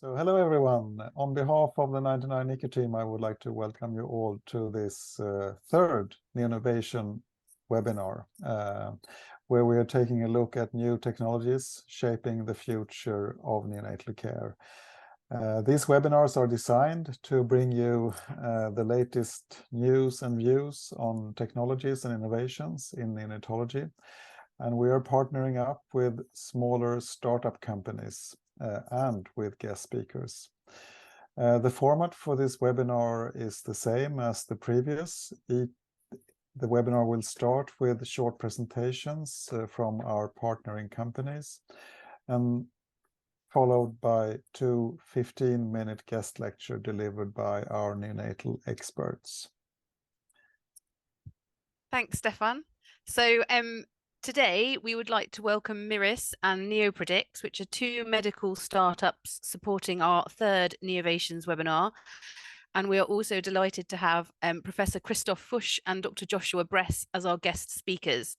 So hello everyone. On behalf of the 99 NICU team, I would like to welcome you all to this third Neonovation webinar, where we are taking a look at new technologies shaping the future of neonatal care. These webinars are designed to bring you the latest news and views on technologies and innovations in neonatology. And we are partnering up with smaller startup companies and with guest speakers. The format for this webinar is the same as the previous. The webinar will start with short presentations from our partnering companies and followed by two 15-minute guest lectures delivered by our neonatal experts. Thanks, Stefan. So today we would like to welcome Miris and NeoPredicts, which are two medical startups supporting our third NEOvations webinar. And we are also delighted to have Professor Christoph Fusch and Dr. Joshua Bress as our guest speakers.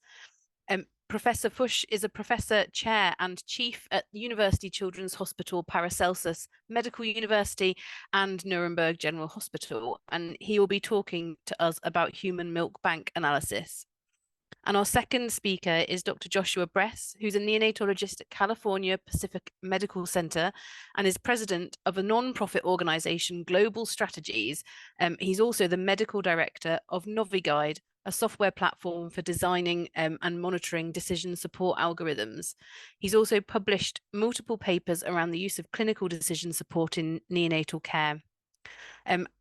Professor Fusch is a professor, chair and chief at University Children's Hospital Paracelsus Medical University and Nuremberg General Hospital, and he will be talking to us about human milk bank analysis. And our second speaker is Dr. Joshua Bress, who's a neonatologist at California Pacific Medical Center and is president of a non-profit organization, Global Strategies. He's also the medical director of NoviGuide, a software platform for designing and monitoring decision support algorithms. He's also published multiple papers around the use of clinical decision support in neonatal care.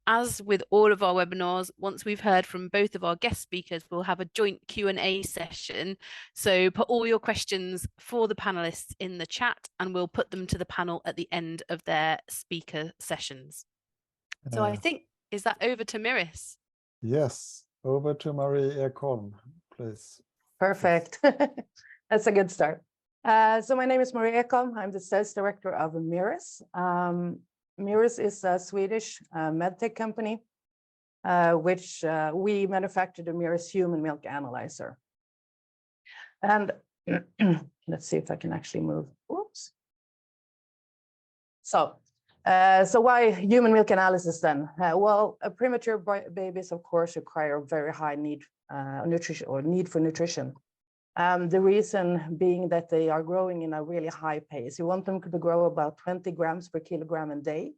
As with all of our webinars, once we've heard from both of our guest speakers, we'll have a joint Q&A session. So put all your questions for the panelists in the chat and we'll put them to the panel at the end of their speaker sessions. So I think, is that over to Miris? Yes, over to Marie Ekholm, please. Perfect. That's a good start. So my name is Marie Ekholm. I'm the sales director of Miris. Miris is a Swedish medtech company, which we manufacture the Miris human milk analyzer. And let's see if I can actually move. Oops. So why human milk analysis then? Well, premature babies, of course, require a very high need for nutrition. The reason being that they are growing in a really high pace. You want them to grow about 20 grams per kilogram a day,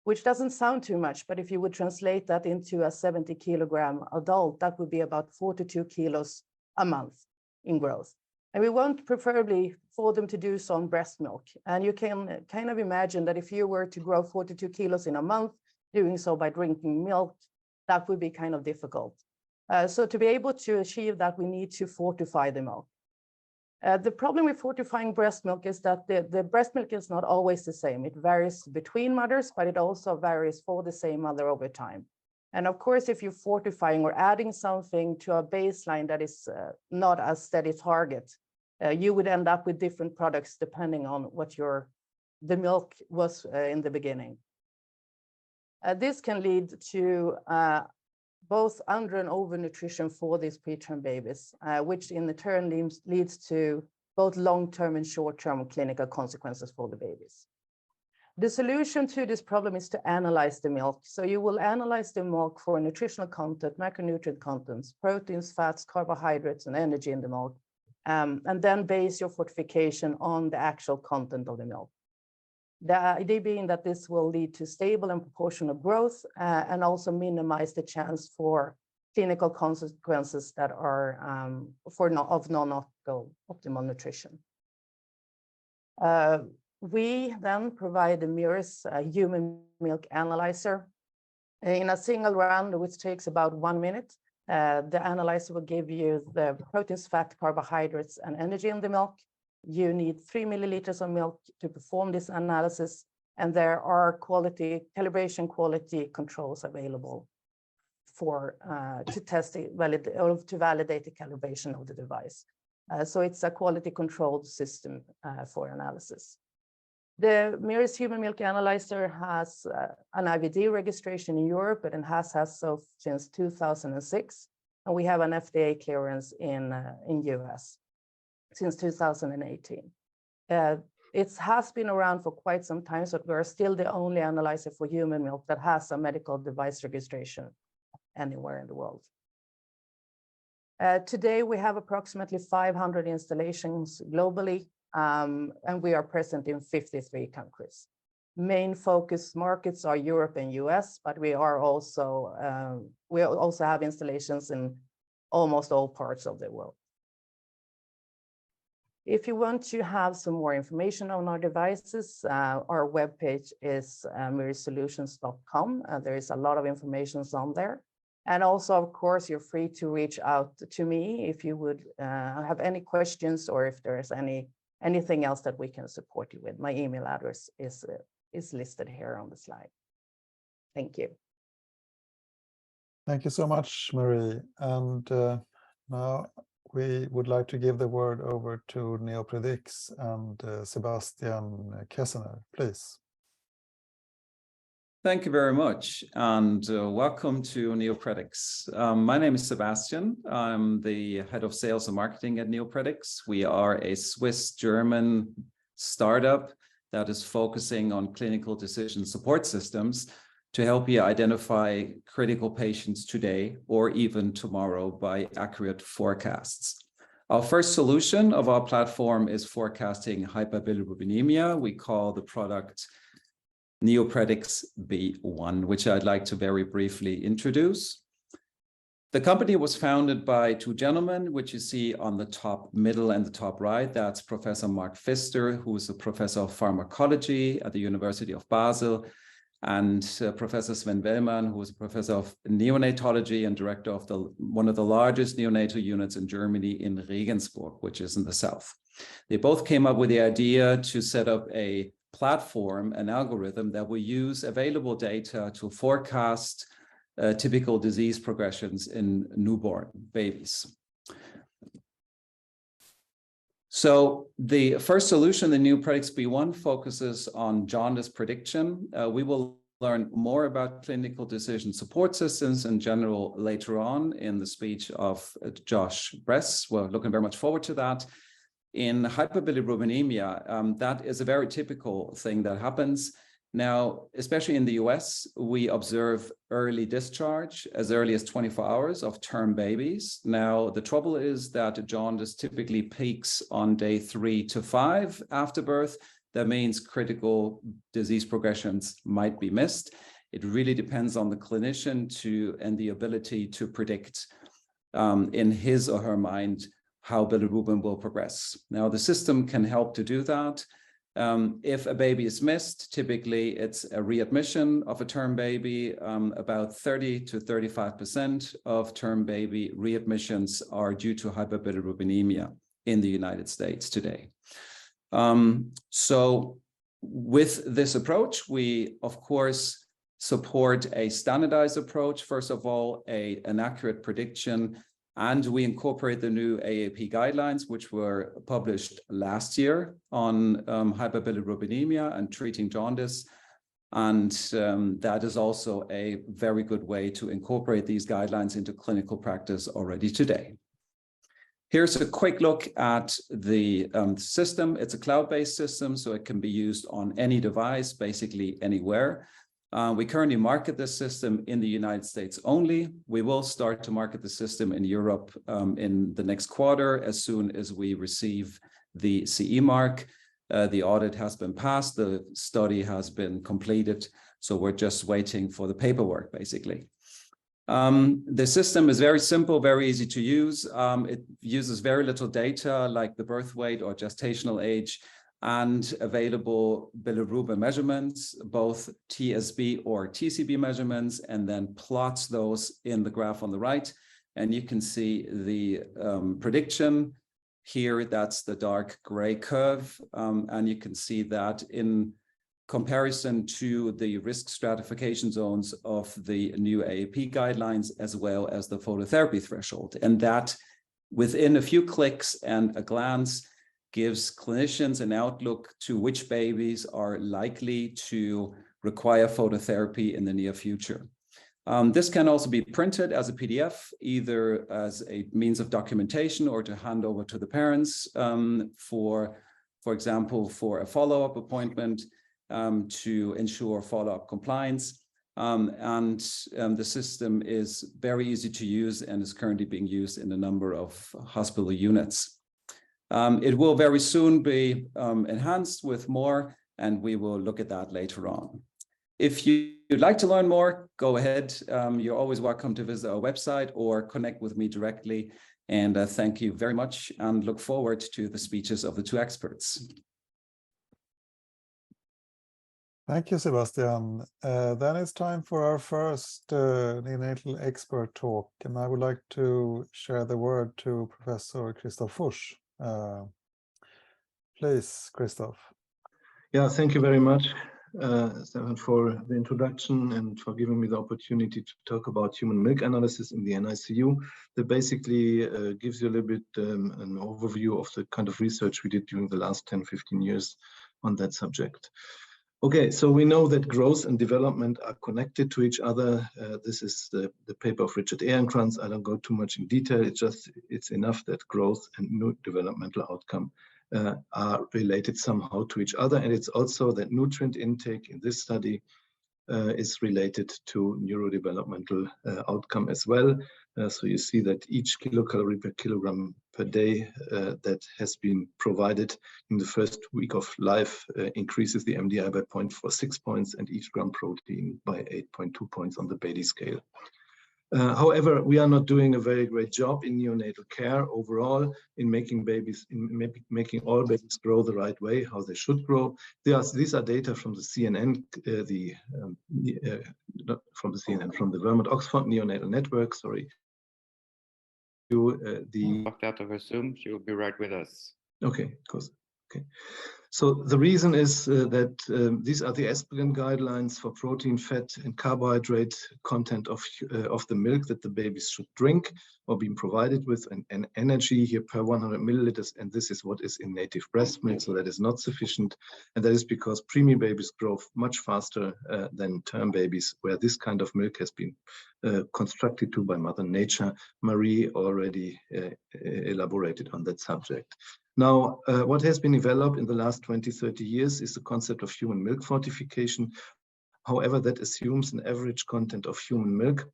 which doesn't sound too much, but if you would translate that into a 70 kilogram adult, that would be about 42 kilos a month in growth. And we want preferably for them to do so on breast milk. And you can kind of imagine that if you were to grow 42 kilos in a month, doing so by drinking milk, that would be kind of difficult. So to be able to achieve that, we need to fortify the milk. The problem with fortifying breast milk is that the breast milk is not always the same. It varies between mothers, but it also varies for the same mother over time. And of course, if you're fortifying or adding something to a baseline that is not a steady target, you would end up with different products depending on what the milk was in the beginning. This can lead to both under and over nutrition for these preterm babies, which in turn leads to both long-term and short-term clinical consequences for the babies. The solution to this problem is to analyze the milk. So you will analyze the milk for nutritional content, macronutrient contents, proteins, fats, carbohydrates, and energy in the milk, and then base your fortification on the actual content of the milk. The idea being that this will lead to stable and proportional growth and also minimize the chance for clinical consequences that are of non-optimal nutrition. We then provide the Miris human milk analyzer in a single run, which takes about 1 minute. The analyzer will give you the proteins, fat, carbohydrates, and energy in the milk. You need 3 milliliters of milk to perform this analysis, and there are calibration quality controls available to test to validate the calibration of the device. So it's a quality controlled system for analysis. The Miris human milk analyzer has an IVD registration in Europe, and it has so since 2006, and we have an FDA clearance in US since 2018. It has been around for quite some time, so we're still the only analyzer for human milk that has a medical device registration anywhere in the world. Today, we have approximately 500 installations globally, and we are present in 53 countries. Main focus markets are Europe and US, but we also have installations in almost all parts of the world. If you want to have some more information on our devices, our webpage is mirissolutions.com. There is a lot of information on there. And also, of course, you're free to reach out to me if you would have any questions or if there is anything else that we can support you with. My email address is listed here on the slide. Thank you. Thank you so much, Marie. And now we would like to give the word over to NeoPredicts and Sebastian Kessener, please. Thank you very much, and welcome to NeoPredicts. My name is Sebastian. I'm the head of sales and marketing at NeoPredicts. We are a Swiss-German startup that is focusing on clinical decision support systems to help you identify critical patients today or even tomorrow by accurate forecasts. Our first solution of our platform is forecasting hyperbilirubinemia. We call the product NeoPredicts B1, which I'd like to very briefly introduce. The company was founded by two gentlemen, which you see on the top middle and the top right. That's Professor Mark Pfister, who is a professor of pharmacology at the University of Basel, and Professor Sven Wellmann, who is a professor of neonatology and director of one of the largest neonatal units in Germany in Regensburg, which is in the south. They both came up with the idea to set up a platform, an algorithm that will use available data to forecast typical disease progressions in newborn babies. So the first solution, the NeoPredicts B1, focuses on jaundice prediction. We will learn more about clinical decision support systems in general later on in the speech of Josh Bress. We're looking very much forward to that. In hyperbilirubinemia, that is a very typical thing that happens. Now, especially in the US, we observe early discharge as early as 24 hours of term babies. Now, the trouble is that jaundice typically peaks on day 3 to 5 after birth. That means critical disease progressions might be missed. It really depends on the clinician and the ability to predict in his or her mind how bilirubin will progress. Now, the system can help to do that. If a baby is missed, typically it's a readmission of a term baby. About 30 to 35% of term baby readmissions are due to hyperbilirubinemia in the United States today. So with this approach, we, of course, support a standardized approach. First of all, an accurate prediction. And we incorporate the new AAP guidelines, which were published last year on hyperbilirubinemia and treating jaundice. And that is also a very good way to incorporate these guidelines into clinical practice already today. Here's a quick look at the system. It's a cloud-based system, so it can be used on any device, basically anywhere. We currently market this system in the United States only. We will start to market the system in Europe in the next quarter as soon as we receive the CE mark. The audit has been passed, the study has been completed, so we're just waiting for the paperwork, basically. The system is very simple, very easy to use. It uses very little data like the birth weight or gestational age, and available bilirubin measurements, both TSB or TCB measurements, and then plots those in the graph on the right. And you can see the prediction here. That's the dark gray curve. And you can see that in comparison to the risk stratification zones of the new AAP guidelines, as well as the phototherapy threshold. And that within a few clicks and a glance gives clinicians an outlook to which babies are likely to require phototherapy in the near future. This can also be printed as a PDF, either as a means of documentation or to hand over to the parents for for example, for a follow-up appointment to ensure follow-up compliance. The system is very easy to use and is currently being used in a number of hospital units. It will very soon be enhanced with more, and we will look at that later on. If you'd like to learn more, go ahead. You're always welcome to visit our website or connect with me directly. And thank you very much and look forward to the speeches of the two experts. Thank you, Sebastian. Then it's time for our first neonatal expert talk, and I would like to share the word to Professor Christoph Fusch. Please, Christoph. Yeah, thank you very much, Stefan, for the introduction and for giving me the opportunity to talk about human milk analysis in the NICU. That basically gives you a little bit an overview of the kind of research we did during the last 10-15 years on that subject. Okay, so we know that growth and development are connected to each other. This is the paper of Richard Ehrenkrantz. I don't go too much in detail. It's enough that growth and new developmental outcome are related somehow to each other. And it's also that nutrient intake in this study is related to neurodevelopmental outcome as well. So you see that each kilocalorie per kilogram per day that has been provided in the first week of life increases the MDI by 0.46 points and each gram protein by 8.2 points on the Bailey scale. However, we are not doing a very great job in neonatal care overall in making all babies grow the right way, how they should grow. These are data from the CNN, from the Vermont Oxford Neonatal Network. Sorry. Dr. Versum, she will be right with us. Okay, of course. Okay. So the reason is that these are the aspirin guidelines for protein, fat, and carbohydrate content of the milk that the babies should drink or be provided with, and energy here per 100 milliliters. And this is what is in native breast milk, so that is not sufficient. And that is because preemie babies grow much faster than term babies, where this kind of milk has been constructed to by Mother Nature. Marie already elaborated on that subject. Now, what has been developed in the last 20-30 years is the concept of human milk fortification. However, that assumes an average content of human milk,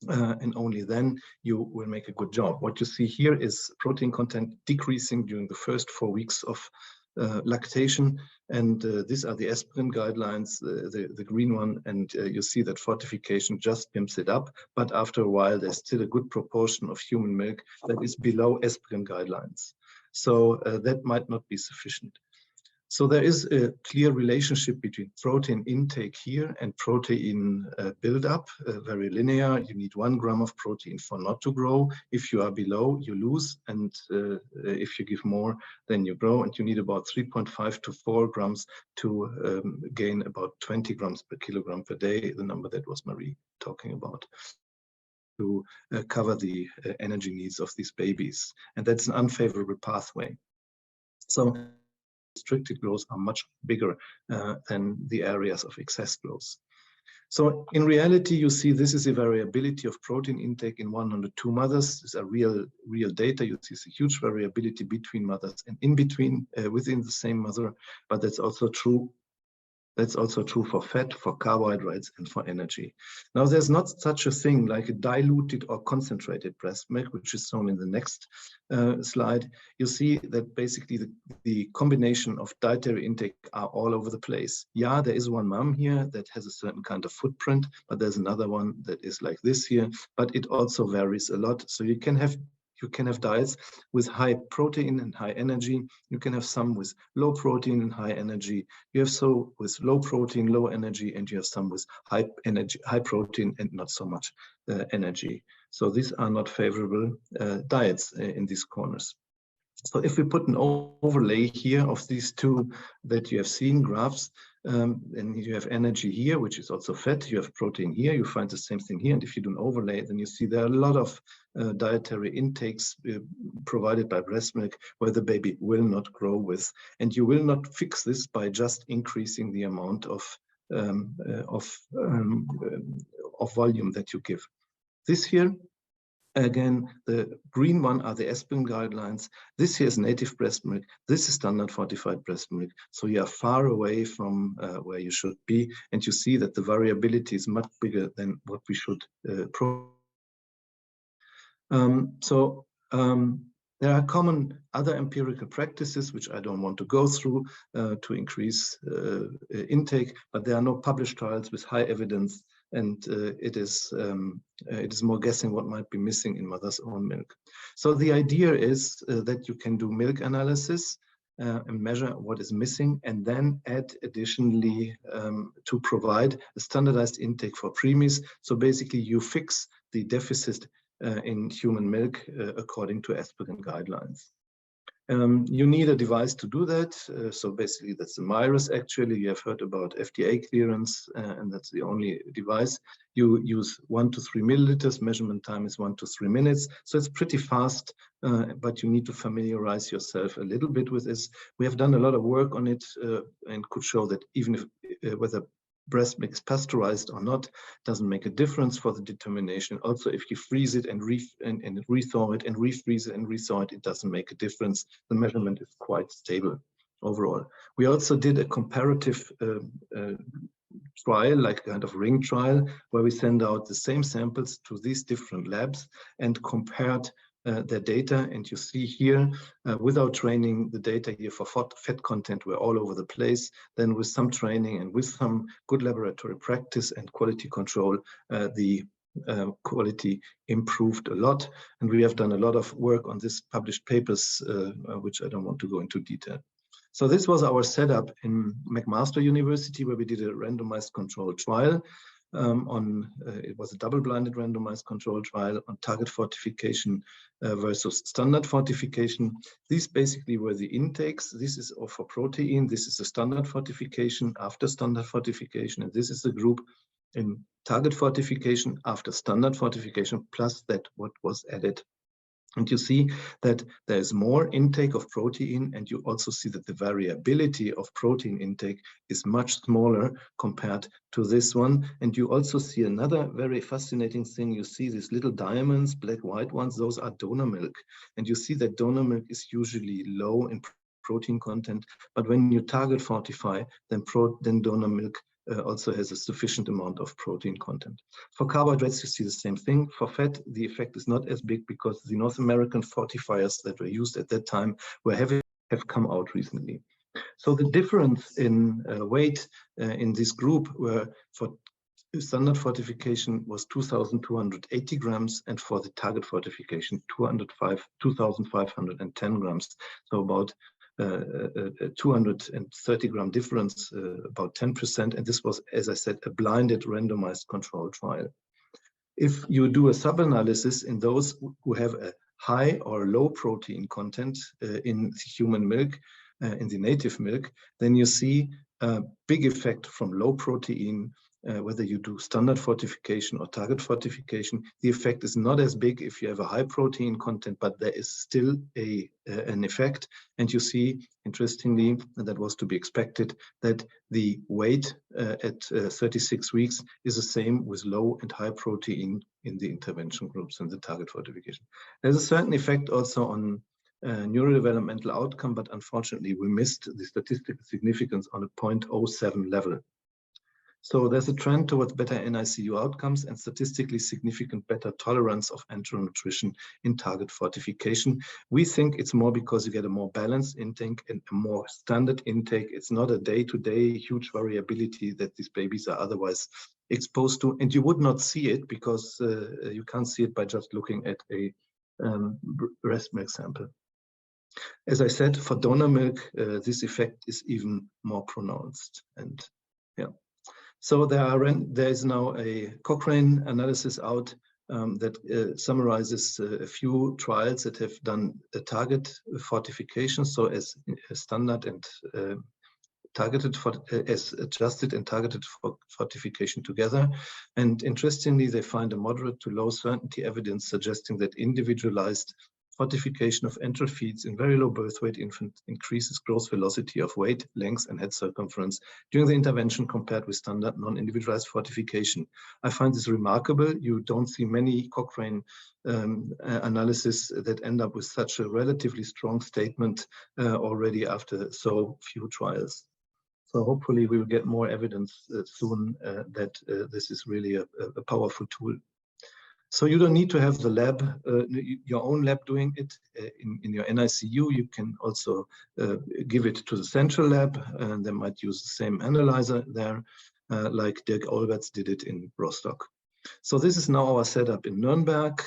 and only then you will make a good job. What you see here is protein content decreasing during the first 4 weeks of lactation, and these are the aspirin guidelines, the green one, and you see that fortification just pimps it up, but after a while there's still a good proportion of human milk that is below aspirin guidelines. So that might not be sufficient. So there is a clear relationship between protein intake here and protein buildup, very linear. You need 1 gram of protein for not to grow. If you are below, you lose. And if you give more, then you grow. And you need about 3.5 to 4 grams to gain about 20 grams per kilogram per day, the number that was Marie talking about, to cover the energy needs of these babies. And that's an unfavorable pathway. So restricted growth are much bigger than the areas of excess growth. So in reality, you see this is a variability of protein intake in 102 mothers. These are real data. You see a huge variability between mothers and in between within the same mother, but that's also true. That's also true for fat, for carbohydrates, and for energy. Now, there's not such a thing like a diluted or concentrated breast milk, which is shown in the next slide. You see that basically the combination of dietary intake are all over the place. Yeah, there is one mom here that has a certain kind of footprint, but there's another one that is like this here, but it also varies a lot. So you can have diets with high protein and high energy. You can have some with low protein and high energy. You have some with low protein, low energy, and you have some with high energy, high protein, and not so much energy. So these are not favorable diets in these corners. So if we put an overlay here of these two that you have seen graphs, and you have energy here, which is also fat, you have protein here, you find the same thing here. And if you do an overlay, then you see there are a lot of dietary intakes provided by breast milk where the baby will not grow with. And you will not fix this by just increasing the amount of volume that you give. This here Again, the green one are the Aspen guidelines. This here is native breast milk. This is standard fortified breast milk. So you are far away from where you should be. And you see that the variability is much bigger than what we should there are common other empirical practices, which I don't want to go through, to increase intake, but there are no published trials with high evidence, and it is more guessing what might be missing in mother's own milk. So the idea is that you can do milk analysis and measure what is missing, and then add additionally to provide a standardized intake for preemies. So basically you fix the deficit in human milk according to Aspen guidelines. You need a device to do that. So basically that's the Mirus. Actually, you have heard about FDA clearance, and that's the only device. You use 1 to 3 milliliters. Measurement time is 1 to 3 minutes. So it's pretty fast, but you need to familiarize yourself a little bit with this. We have done a lot of work on it and could show that even if whether breast milk is pasteurized or not doesn't make a difference for the determination. Also, if you freeze it and rethaw it and refreeze it and rethaw it, it doesn't make a difference. The measurement is quite stable overall. We also did a comparative trial, like a kind of ring trial, where we send out the same samples to these different labs and compared their data. And you see here, without training, the data here for fat content were all over the place. Then with some training and with some good laboratory practice and quality control, the quality improved a lot. And we have done a lot of work on this published papers, which I don't want to go into detail. So this was our setup in McMaster University, where we did a randomized controlled trial. It was a double-blinded randomized control trial on target fortification versus standard fortification. These basically were the intakes. This is for protein. This is the standard fortification after standard fortification, and this is the group in target fortification after standard fortification, plus that what was added. And you see that there is more intake of protein, and you also see that the variability of protein intake is much smaller compared to this one. And you also see another very fascinating thing. You see these little diamonds, black, white ones, those are donor milk. And you see that donor milk is usually low in protein content, but when you target fortify, then donor milk also has a sufficient amount of protein content. For carbohydrates, you see the same thing. For fat, the effect is not as big because the North American fortifiers that were used at that time have come out recently. So the difference in weight in this group were for standard fortification was 2,280 grams, and for the target fortification, 2,510 grams. So about 230 gram difference, about 10%. And this was, as I said, a blinded randomized control trial. If you do a sub-analysis in those who have a high or low protein content in human milk, in the native milk, then you see a big effect from low protein. Whether you do standard fortification or target fortification, the effect is not as big if you have a high protein content, but there is still an effect. And you see, interestingly, and that was to be expected, that the weight at 36 weeks is the same with low and high protein in the intervention groups and the target fortification. There's a certain effect also on neurodevelopmental outcome, but unfortunately we missed the statistical significance on a 0.07 level. So there's a trend towards better NICU outcomes and statistically significant better tolerance of enteral nutrition in target fortification. We think it's more because you get a more balanced intake and a more standard intake. It's not a day-to-day huge variability that these babies are otherwise exposed to. And you would not see it because you can't see it by just looking at a breast milk sample. As I said, for donor milk, this effect is even more pronounced. And yeah. So there is now a Cochrane analysis out that summarizes a few trials that have done a target fortification, so as standard and targeted as adjusted and targeted fortification together. And interestingly, they find a moderate to low certainty evidence suggesting that individualized fortification of enteral feeds in very low birth weight infant increases growth velocity of weight, length, and head circumference during the intervention compared with standard non-individualized fortification. I find this remarkable. You don't see many Cochrane analysis that end up with such a relatively strong statement already after so few trials. So hopefully we will get more evidence soon that this is really a powerful tool. So you don't need to have the lab, your own lab doing it in your NICU. You can also give it to the central lab, and they might use the same analyzer there, like Dirk Olberts did it in Rostock. So this is now our setup in Nuremberg.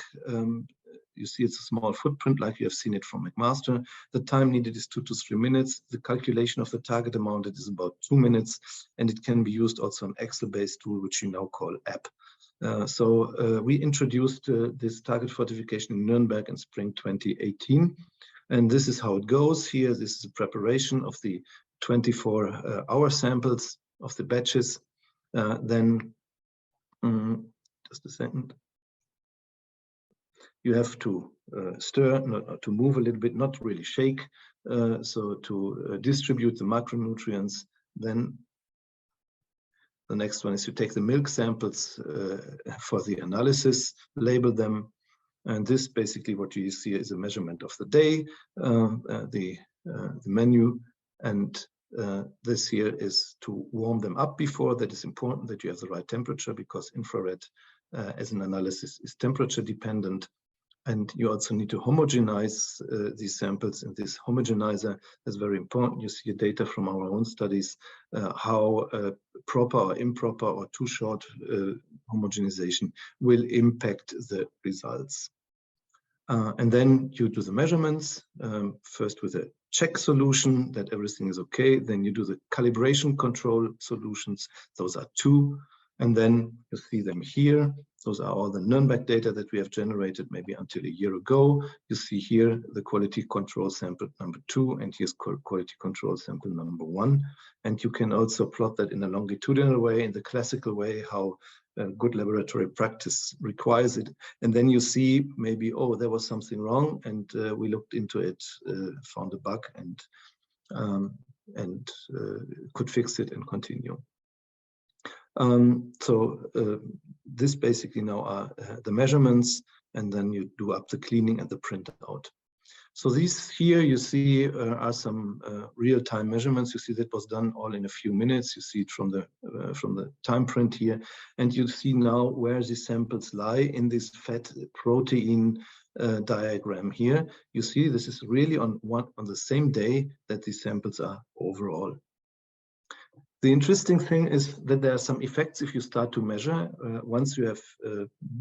You see it's a small footprint like you have seen it from McMaster. The time needed is 2 to 3 minutes. The calculation of the target amount is about 2 minutes, and it can be used also an Excel-based tool, which you now call app. We introduced this target fortification in Nuremberg in spring 2018. And this is how it goes here. This is a preparation of the 24-hour samples of the batches. Just a second. You have to stir, to move a little bit, not really shake. So to distribute the macronutrients. Then the next one is you take the milk samples for the analysis, label them, and this basically what you see is a measurement of the day, the menu, and this here is to warm them up before. That is important that you have the right temperature because infrared as an analysis is temperature dependent. And you also need to homogenize these samples, and this homogenizer is very important. You see data from our own studies, how proper or improper or too short homogenization will impact the results. And then you do the measurements, first with a check solution that everything is okay. Then you do the calibration control solutions. Those are 2. And then you see them here. Those are all the Nuremberg data that we have generated maybe until a year ago. You see here the quality control sample number 2, and here's quality control sample number 1. And you can also plot that in a longitudinal way, in the classical way, how good laboratory practice requires it. And then you see maybe, oh, there was something wrong, and we looked into it, found a bug, and could fix it and continue. This basically now are the measurements, and then you do up the cleaning and the printout. So these here you see are some real-time measurements. You see that was done all in a few minutes. You see it from the time print here, and you see now where the samples lie in this fat protein diagram here. You see this is really on the same day that these samples are overall. The interesting thing is that there are some effects if you start to measure. Once you have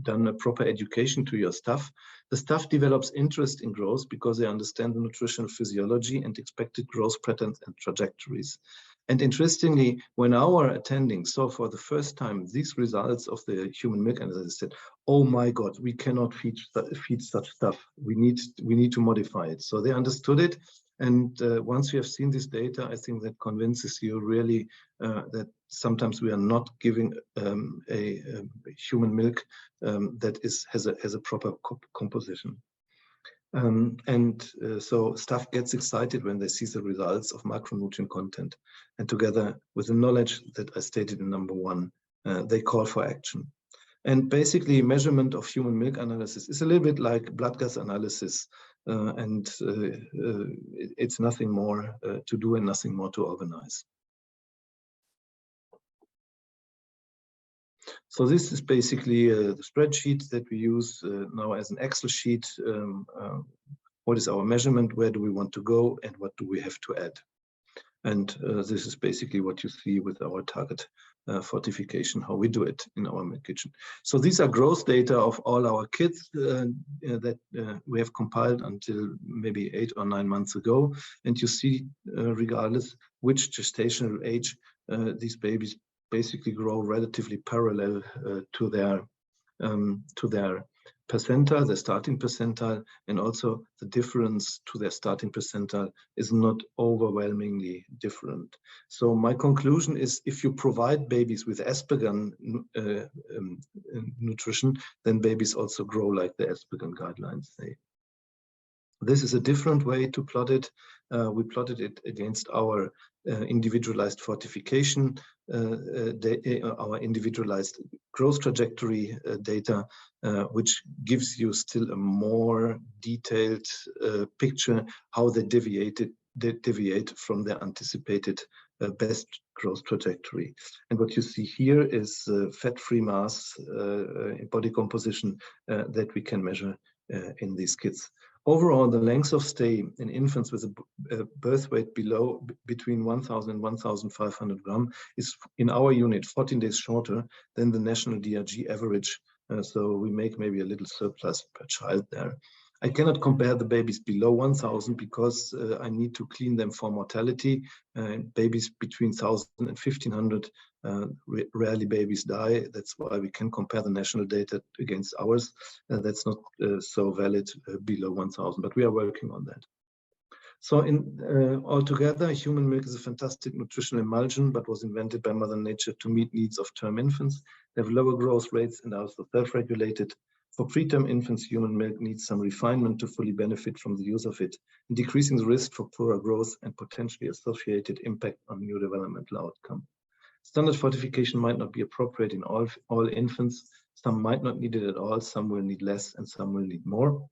done a proper education to your staff, the staff develops interest in growth because they understand the nutritional physiology and expected growth patterns and trajectories. And interestingly, when our attending saw for the first time these results of the human milk analysis, they said, "Oh my God, we cannot feed such stuff. We need to modify it." So they understood it. And once you have seen this data, I think that convinces you really that sometimes we are not giving a human milk that has a proper composition. So staff gets excited when they see the results of macronutrient content. And together with the knowledge that I stated in number 1, they call for action. And basically measurement of human milk analysis is a little bit like blood gas analysis. It's nothing more to do and nothing more to organize. So this is basically the spreadsheet that we use now as an Excel sheet. What is our measurement? Where do we want to go? And what do we have to add? And this is basically what you see with our target fortification, how we do it in our milk kitchen. So these are growth data of all our kids that we have compiled until maybe 8 or 9 months ago. And you see, regardless which gestational age, these babies basically grow relatively parallel to their percentile, their starting percentile, and also the difference to their starting percentile is not overwhelmingly different. So my conclusion is if you provide babies with Aspergen nutrition, then babies also grow like the Aspergen guidelines say. This is a different way to plot it. We plotted it against our individualized fortification, our individualized growth trajectory data, which gives you still a more detailed picture how they deviate from their anticipated best growth trajectory. And what you see here is fat-free mass body composition that we can measure in these kids. Overall, the length of stay in infants with a birth weight between 1,000 and 1,500 grams is, in our unit, 14 days shorter than the national DRG average. So we make maybe a little surplus per child there. I cannot compare the babies below 1,000 because I need to clean them for mortality. Babies between 1,000 and 1,500, rarely babies die. That's why we can compare the national data against ours. That's not so valid below 1,000, but we are working on that. So altogether, human milk is a fantastic nutritional emulsion, but was invented by Mother Nature to meet needs of term infants. They have lower growth rates and are also self-regulated. For preterm infants, human milk needs some refinement to fully benefit from the use of it, and decreasing the risk for poorer growth and potentially associated impact on neurodevelopmental outcome. Standard fortification might not be appropriate in all infants. Some might not need it at all, some will need less, and some will need more.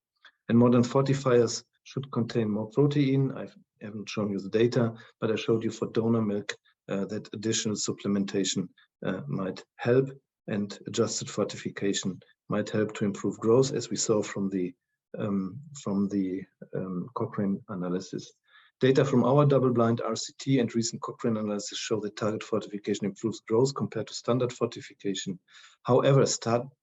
And modern fortifiers should contain more protein. I haven't shown you the data, but I showed you for donor milk that additional supplementation might help, and adjusted fortification might help to improve growth, as we saw from the Cochrane analysis. Data from our double-blind RCT and recent Cochrane analysis show that target fortification improves growth compared to standard fortification. However,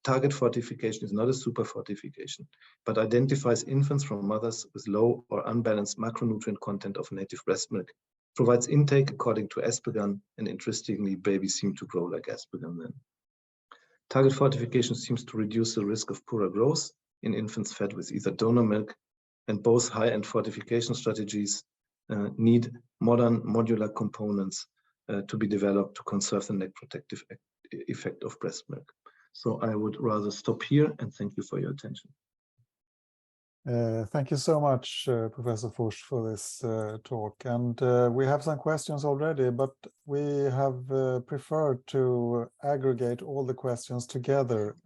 target fortification is not a super fortification, but identifies infants from mothers with low or unbalanced macronutrient content of native breast milk, provides intake according to Aspergan, and interestingly, babies seem to grow like Aspergan then. Target fortification seems to reduce the risk of poorer growth in infants fed with either donor milk, and both high-end fortification strategies need modern modular components to be developed to conserve the net protective effect of breast milk. So I would rather stop here and thank you for your attention. Thank you so much, Professor Fusch, for this talk. And we have some questions already, but we have preferred to aggregate all the questions together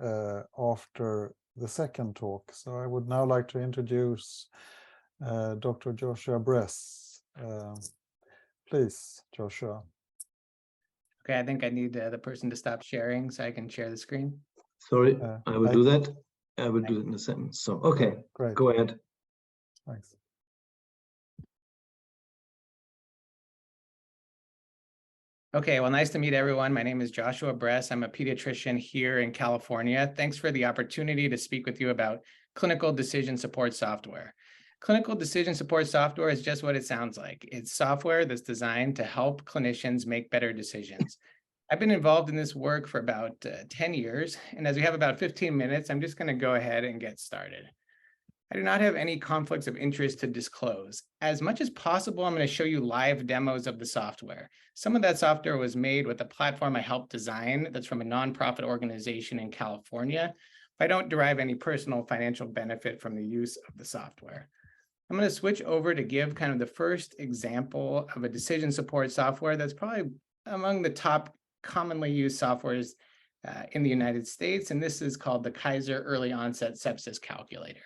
after the second talk. So I would now like to introduce Dr. Joshua Bress. Please, Joshua. Okay, I think I need the person to stop sharing so I can share the screen. Sorry, I will do that. I will do it in a second. So, okay, great. Go ahead. Thanks. Okay, well, nice to meet everyone. My name is Joshua Bress. I'm a pediatrician here in California. Thanks for the opportunity to speak with you about clinical decision support software. Clinical decision support software is just what it sounds like. It's software that's designed to help clinicians make better decisions. I've been involved in this work for about 10 years, and as we have about 15 minutes, I'm just going to go ahead and get started. I do not have any conflicts of interest to disclose. As much as possible, I'm going to show you live demos of the software. Some of that software was made with a platform I helped design that's from a nonprofit organization in California. I don't derive any personal financial benefit from the use of the software. I'm going to switch over to give kind of the first example of a decision support software that's probably among the top commonly used softwares in the United States, and this is called the Kaiser Early Onset Sepsis Calculator.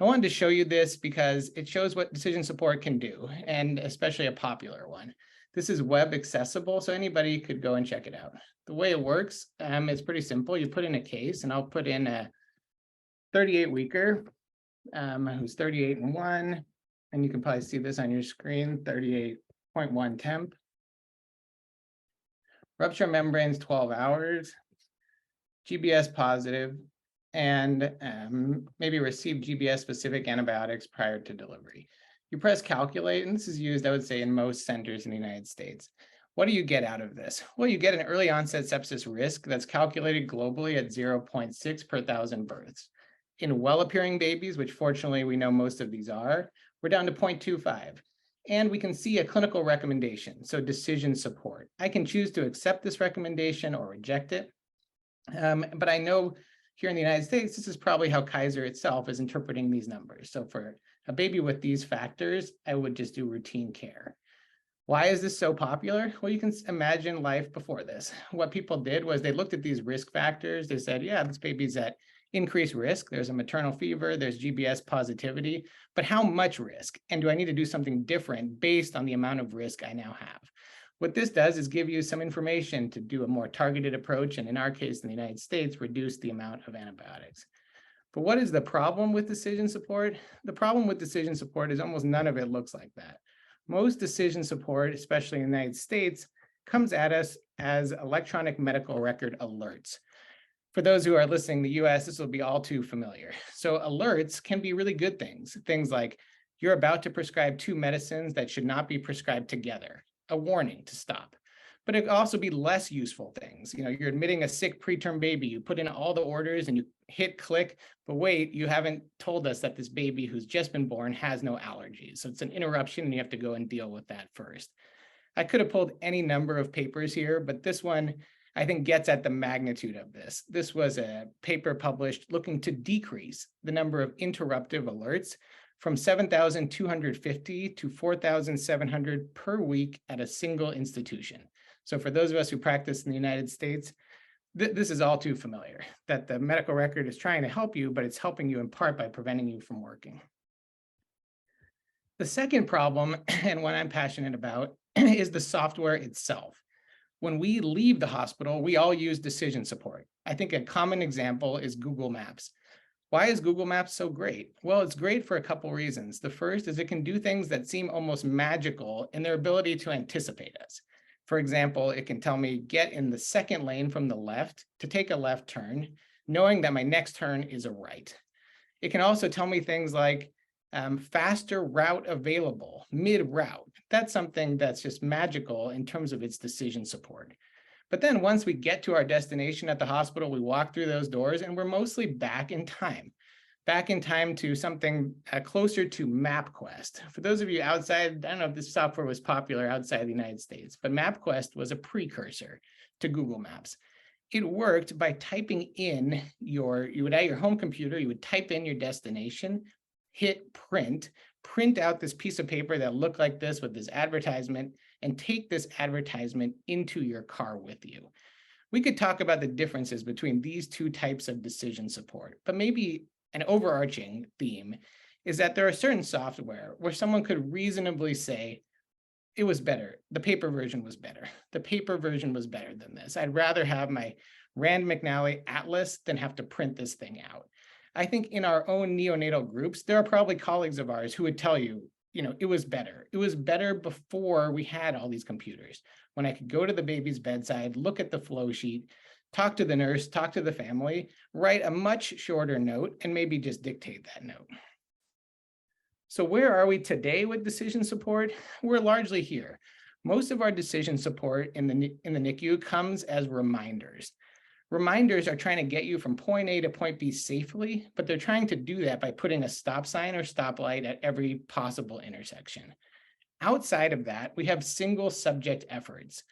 I wanted to show you this because it shows what decision support can do, and especially a popular one. This is web accessible, so anybody could go and check it out. The way it works, it's pretty simple. You put in a case, and I'll put in a 38-weeker who's 38 and 1, and you can probably see this on your screen, 38.1 temp. Rupture membranes 12 hours, GBS positive, and maybe receive GBS-specific antibiotics prior to delivery. You press calculate, and this is used, I would say, in most centers in the United States. What do you get out of this? Well, you get an early onset sepsis risk that's calculated globally at 0.6 per 1,000 births. In well-appearing babies, which fortunately we know most of these are, we're down to 0.25. And we can see a clinical recommendation, so decision support. I can choose to accept this recommendation or reject it. But I know here in the United States, this is probably how Kaiser itself is interpreting these numbers. So for a baby with these factors, I would just do routine care. Why is this so popular? Well, you can imagine life before this. What people did was they looked at these risk factors. They said, yeah, this baby's at increased risk. There's a maternal fever, there's GBS positivity, but how much risk? And do I need to do something different based on the amount of risk I now have? What this does is give you some information to do a more targeted approach, and in our case, in the United States, reduce the amount of antibiotics. But what is the problem with decision support? The problem with decision support is almost none of it looks like that. Most decision support, especially in the United States, comes at us as electronic medical record alerts. For those who are listening in the US, this will be all too familiar. So alerts can be really good things. Things like you're about to prescribe 2 medicines that should not be prescribed together, a warning to stop. But it can also be less useful things. You know, you're admitting a sick preterm baby, you put in all the orders and you hit click, but wait, you haven't told us that this baby who's just been born has no allergies. So it's an interruption and you have to go and deal with that first. I could have pulled any number of papers here, but this one I think gets at the magnitude of this. This was a paper published looking to decrease the number of interruptive alerts from 7,250 to 4,700 per week at a single institution. So for those of us who practice in the United States, this is all too familiar, that the medical record is trying to help you, but it's helping you in part by preventing you from working. The second problem, and one I'm passionate about, is the software itself. When we leave the hospital, we all use decision support. I think a common example is Google Maps. Why is Google Maps so great? Well, it's great for a couple reasons. The first is it can do things that seem almost magical in their ability to anticipate us. For example, it can tell me get in the second lane from the left to take a left turn, knowing that my next turn is a right. It can also tell me things like faster route available, mid-route. That's something that's just magical in terms of its decision support. But then once we get to our destination at the hospital, we walk through those doors and we're mostly back in time to something closer to MapQuest. For those of you outside, I don't know if this software was popular outside the United States, but MapQuest was a precursor to Google Maps. It worked by typing in you would at your home computer, you would type in your destination, hit print out this piece of paper that looked like this with this advertisement, and take this advertisement into your car with you. We could talk about the differences between these two types of decision support, but maybe an overarching theme is that there are certain software where someone could reasonably say, it was better. The paper version was better. The paper version was better than this. I'd rather have my Rand McNally Atlas than have to print this thing out. I think in our own neonatal groups, there are probably colleagues of ours who would tell you, it was better. It was better before we had all these computers, when I could go to the baby's bedside, look at the flow sheet, talk to the nurse, talk to the family, write a much shorter note, and maybe just dictate that note. So where are we today with decision support? We're largely here. Most of our decision support in the NICU comes as reminders. Reminders are trying to get you from point A to point B safely, but they're trying to do that by putting a stop sign or stoplight at every possible intersection. Outside of that, we have single subject efforts.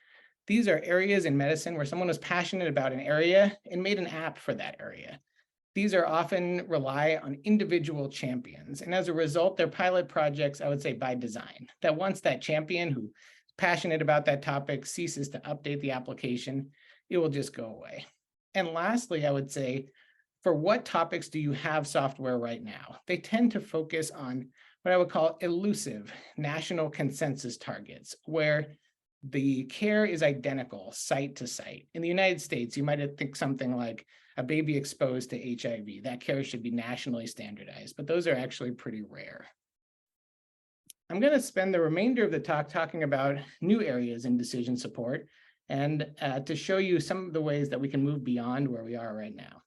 These are areas in medicine where someone was passionate about an area and made an app for that area. These are often rely on individual champions. And as a result, they're pilot projects, I would say by design, that once that champion who's passionate about that topic ceases to update the application, it will just go away. And lastly, I would say, for what topics do you have software right now? They tend to focus on what I would call elusive national consensus targets, where the care is identical site to site. In the United States, you might think something like a baby exposed to HIV. That care should be nationally standardized, but those are actually pretty rare. I'm going to spend the remainder of the talk talking about new areas in decision support and to show you some of the ways that we can move beyond where we are right now.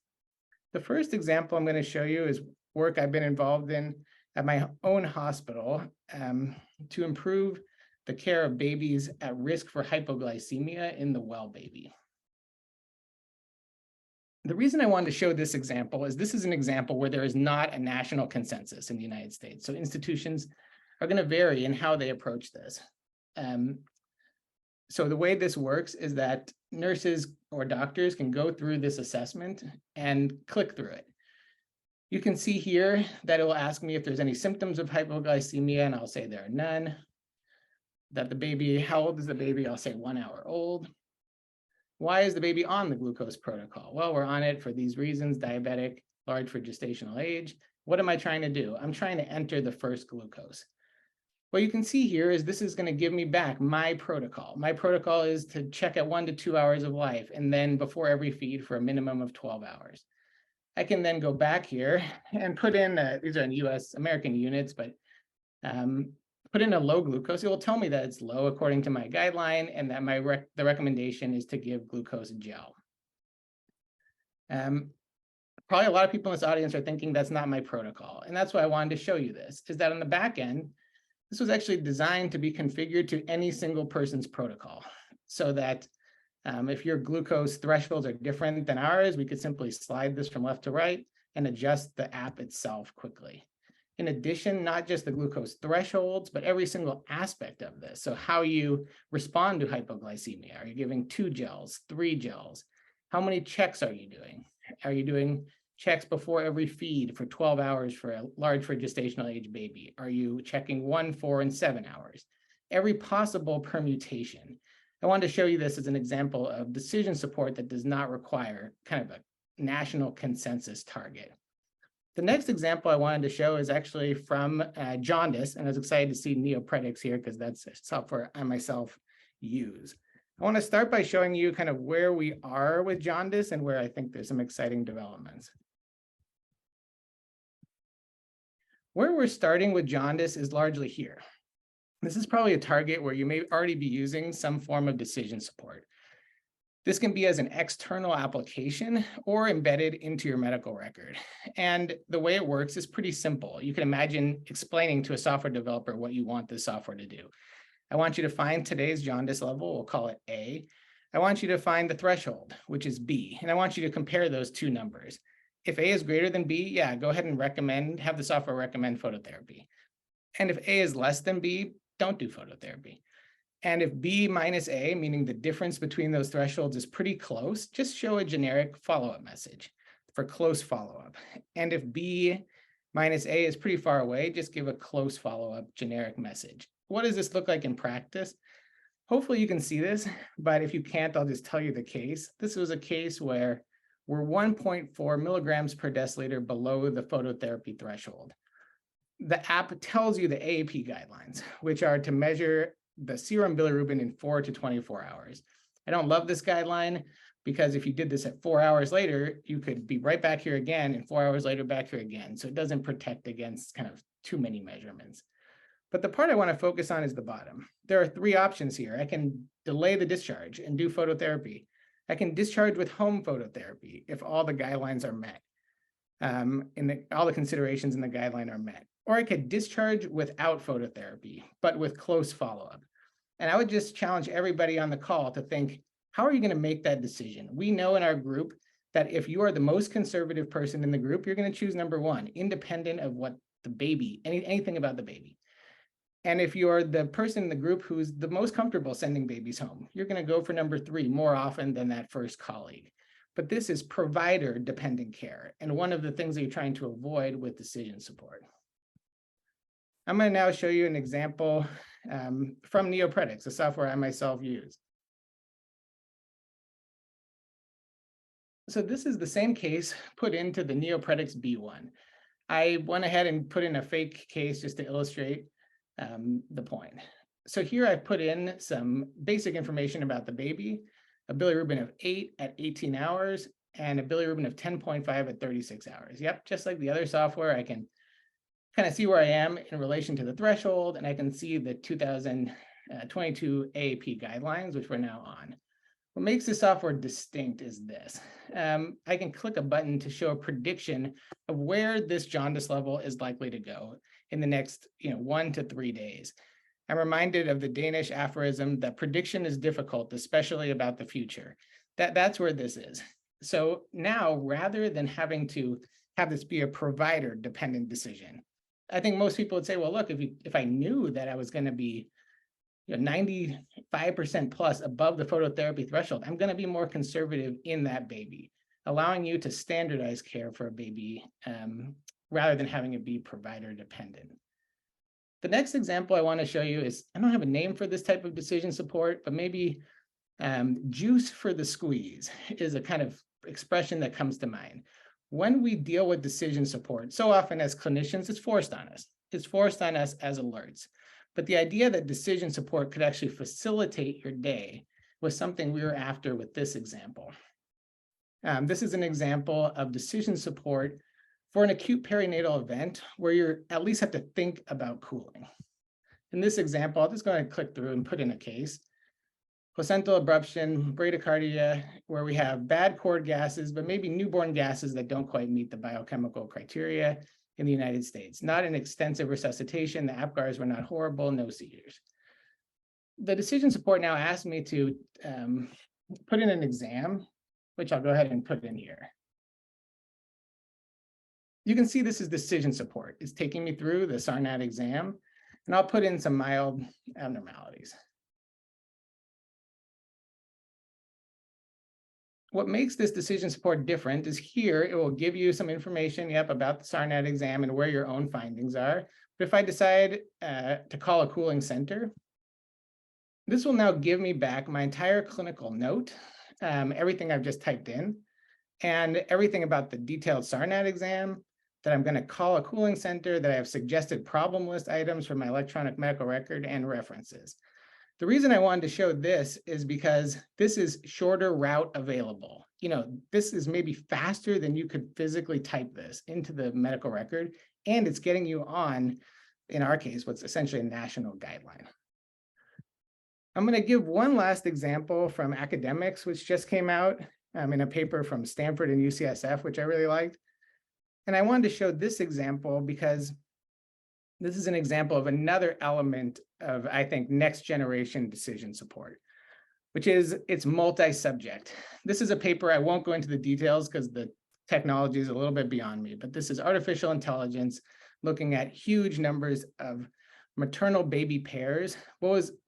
The first example I'm going to show you is work I've been involved in at my own hospital to improve the care of babies at risk for hypoglycemia in the well baby. The reason I wanted to show this example is this is an example where there is not a national consensus in the United States. So institutions are going to vary in how they approach this. So the way this works is that nurses or doctors can go through this assessment and click through it. You can see here that it will ask me if there's any symptoms of hypoglycemia, and I'll say there are none. That the baby, how old is the baby? I'll say 1 hour old. Why is the baby on the glucose protocol? Well, we're on it for these reasons: diabetic, large for gestational age. What am I trying to do? I'm trying to enter the first glucose. What you can see here is this is going to give me back my protocol. My protocol is to check at 1 to 2 hours of life, and then before every feed for a minimum of 12 hours. I can then go back here and put in, these are in US, American units, but put in a low glucose. It will tell me that it's low according to my guideline, and that the recommendation is to give glucose gel. Probably a lot of people in this audience are thinking that's not my protocol. And that's why I wanted to show you this, is that on the back end, this was actually designed to be configured to any single person's protocol, so that if your glucose thresholds are different than ours, we could simply slide this from left to right and adjust the app itself quickly. In addition, not just the glucose thresholds, but every single aspect of this. So how you respond to hypoglycemia. Are you giving 2 gels, 3 gels? How many checks are you doing? Are you doing checks before every feed for 12 hours for a large for gestational age baby? Are you checking 1, 4, and 7 hours? Every possible permutation. I wanted to show you this as an example of decision support that does not require kind of a national consensus target. The next example I wanted to show is actually from jaundice, and I was excited to see NeoPredix here because that's software I myself use. I want to start by showing you kind of where we are with jaundice and where I think there's some exciting developments. Where we're starting with jaundice is largely here. This is probably a target where you may already be using some form of decision support. This can be as an external application or embedded into your medical record. And the way it works is pretty simple. You can imagine explaining to a software developer what you want this software to do. I want you to find today's jaundice level, we'll call it A. I want you to find the threshold, which is B, and I want you to compare those 2 numbers. If A is greater than B, yeah, go ahead and have the software recommend phototherapy. And if A is less than B, don't do phototherapy. And if B minus A, meaning the difference between those thresholds is pretty close, just show a generic follow-up message for close follow-up. And if B minus A is pretty far away, just give a close follow-up generic message. What does this look like in practice? Hopefully you can see this, but if you can't, I'll just tell you the case. This was a case where we're 1.4 milligrams per deciliter below the phototherapy threshold. The app tells you the AAP guidelines, which are to measure the serum bilirubin in 4 to 24 hours. I don't love this guideline because if you did this at 4 hours later, you could be right back here again and 4 hours later back here again. So it doesn't protect against kind of too many measurements. But the part I want to focus on is the bottom. There are 3 options here. I can delay the discharge and do phototherapy. I can discharge with home phototherapy if all the guidelines are met, all the considerations in the guideline are met. Or I could discharge without phototherapy, but with close follow-up. And I would just challenge everybody on the call to think, how are you going to make that decision? We know in our group that if you are the most conservative person in the group, you're going to choose number 1, independent of what the baby, anything about the baby. And if you're the person in the group who's the most comfortable sending babies home, you're going to go for number 3 more often than that first colleague. But this is provider-dependent care, and one of the things that you're trying to avoid with decision support. I'm going to now show you an example from NeoPredix, a software I myself use. So this is the same case put into the NeoPredix B1. I went ahead and put in a fake case just to illustrate the point. So here I put in some basic information about the baby, a bilirubin of 8 at 18 hours, and a bilirubin of 10.5 at 36 hours. Yep, just like the other software, I can kind of see where I am in relation to the threshold, and I can see the 2022 AAP guidelines, which we're now on. What makes this software distinct is this. I can click a button to show a prediction of where this jaundice level is likely to go in the next 1 to 3 days. I'm reminded of the Danish aphorism that prediction is difficult, especially about the future. That's where this is. So now, rather than having to have this be a provider-dependent decision, I think most people would say, well, look, if I knew that I was going to be 95% plus above the phototherapy threshold, I'm going to be more conservative in that baby, allowing you to standardize care for a baby rather than having it be provider dependent. The next example I want to show you is, I don't have a name for this type of decision support, but maybe juice for the squeeze is a kind of expression that comes to mind. When we deal with decision support, so often as clinicians, it's forced on us. It's forced on us as alerts. But the idea that decision support could actually facilitate your day was something we were after with this example. This is an example of decision support for an acute perinatal event where you at least have to think about cooling. In this example, I'll just go ahead and click through and put in a case. Placental abruption, bradycardia, where we have bad cord gases, but maybe newborn gases that don't quite meet the biochemical criteria in the United States. Not an extensive resuscitation, the APGARs were not horrible, no seizures. The decision support now asked me to put in an exam, which I'll go ahead and put in here. You can see this is decision support. It's taking me through the SARNAT exam, and I'll put in some mild abnormalities. What makes this decision support different is here, it will give you some information, about the SARNAT exam and where your own findings are. But if I decide to call a cooling center, this will now give me back my entire clinical note, everything I've just typed in, and everything about the detailed SARNAT exam, that I'm going to call a cooling center, that I have suggested problem list items for my electronic medical record and references. The reason I wanted to show this is because this is shorter route available. This is maybe faster than you could physically type this into the medical record, and it's getting you on, in our case, what's essentially a national guideline. I'm going to give one last example from academics, which just came out in a paper from Stanford and UCSF, which I really liked. And I wanted to show this example because this is an example of another element of, I think, next generation decision support, which is it's multi-subject. This is a paper, I won't go into the details because the technology is a little bit beyond me, but this is artificial intelligence looking at huge numbers of maternal baby pairs.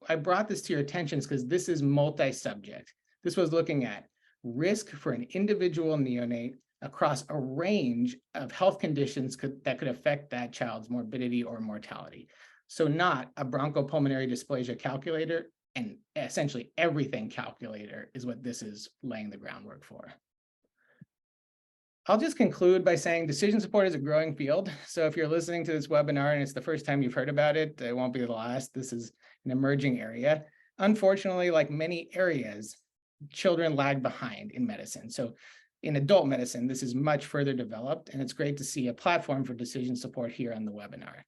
I brought this to your attention because this is multi-subject. This was looking at risk for an individual neonate across a range of health conditions that could affect that child's morbidity or mortality. So not a bronchopulmonary dysplasia calculator, and essentially everything calculator is what this is laying the groundwork for. I'll just conclude by saying decision support is a growing field. So if you're listening to this webinar and it's the first time you've heard about it, it won't be the last. This is an emerging area. Unfortunately, like many areas, children lag behind in medicine. So in adult medicine, this is much further developed, and it's great to see a platform for decision support here on the webinar.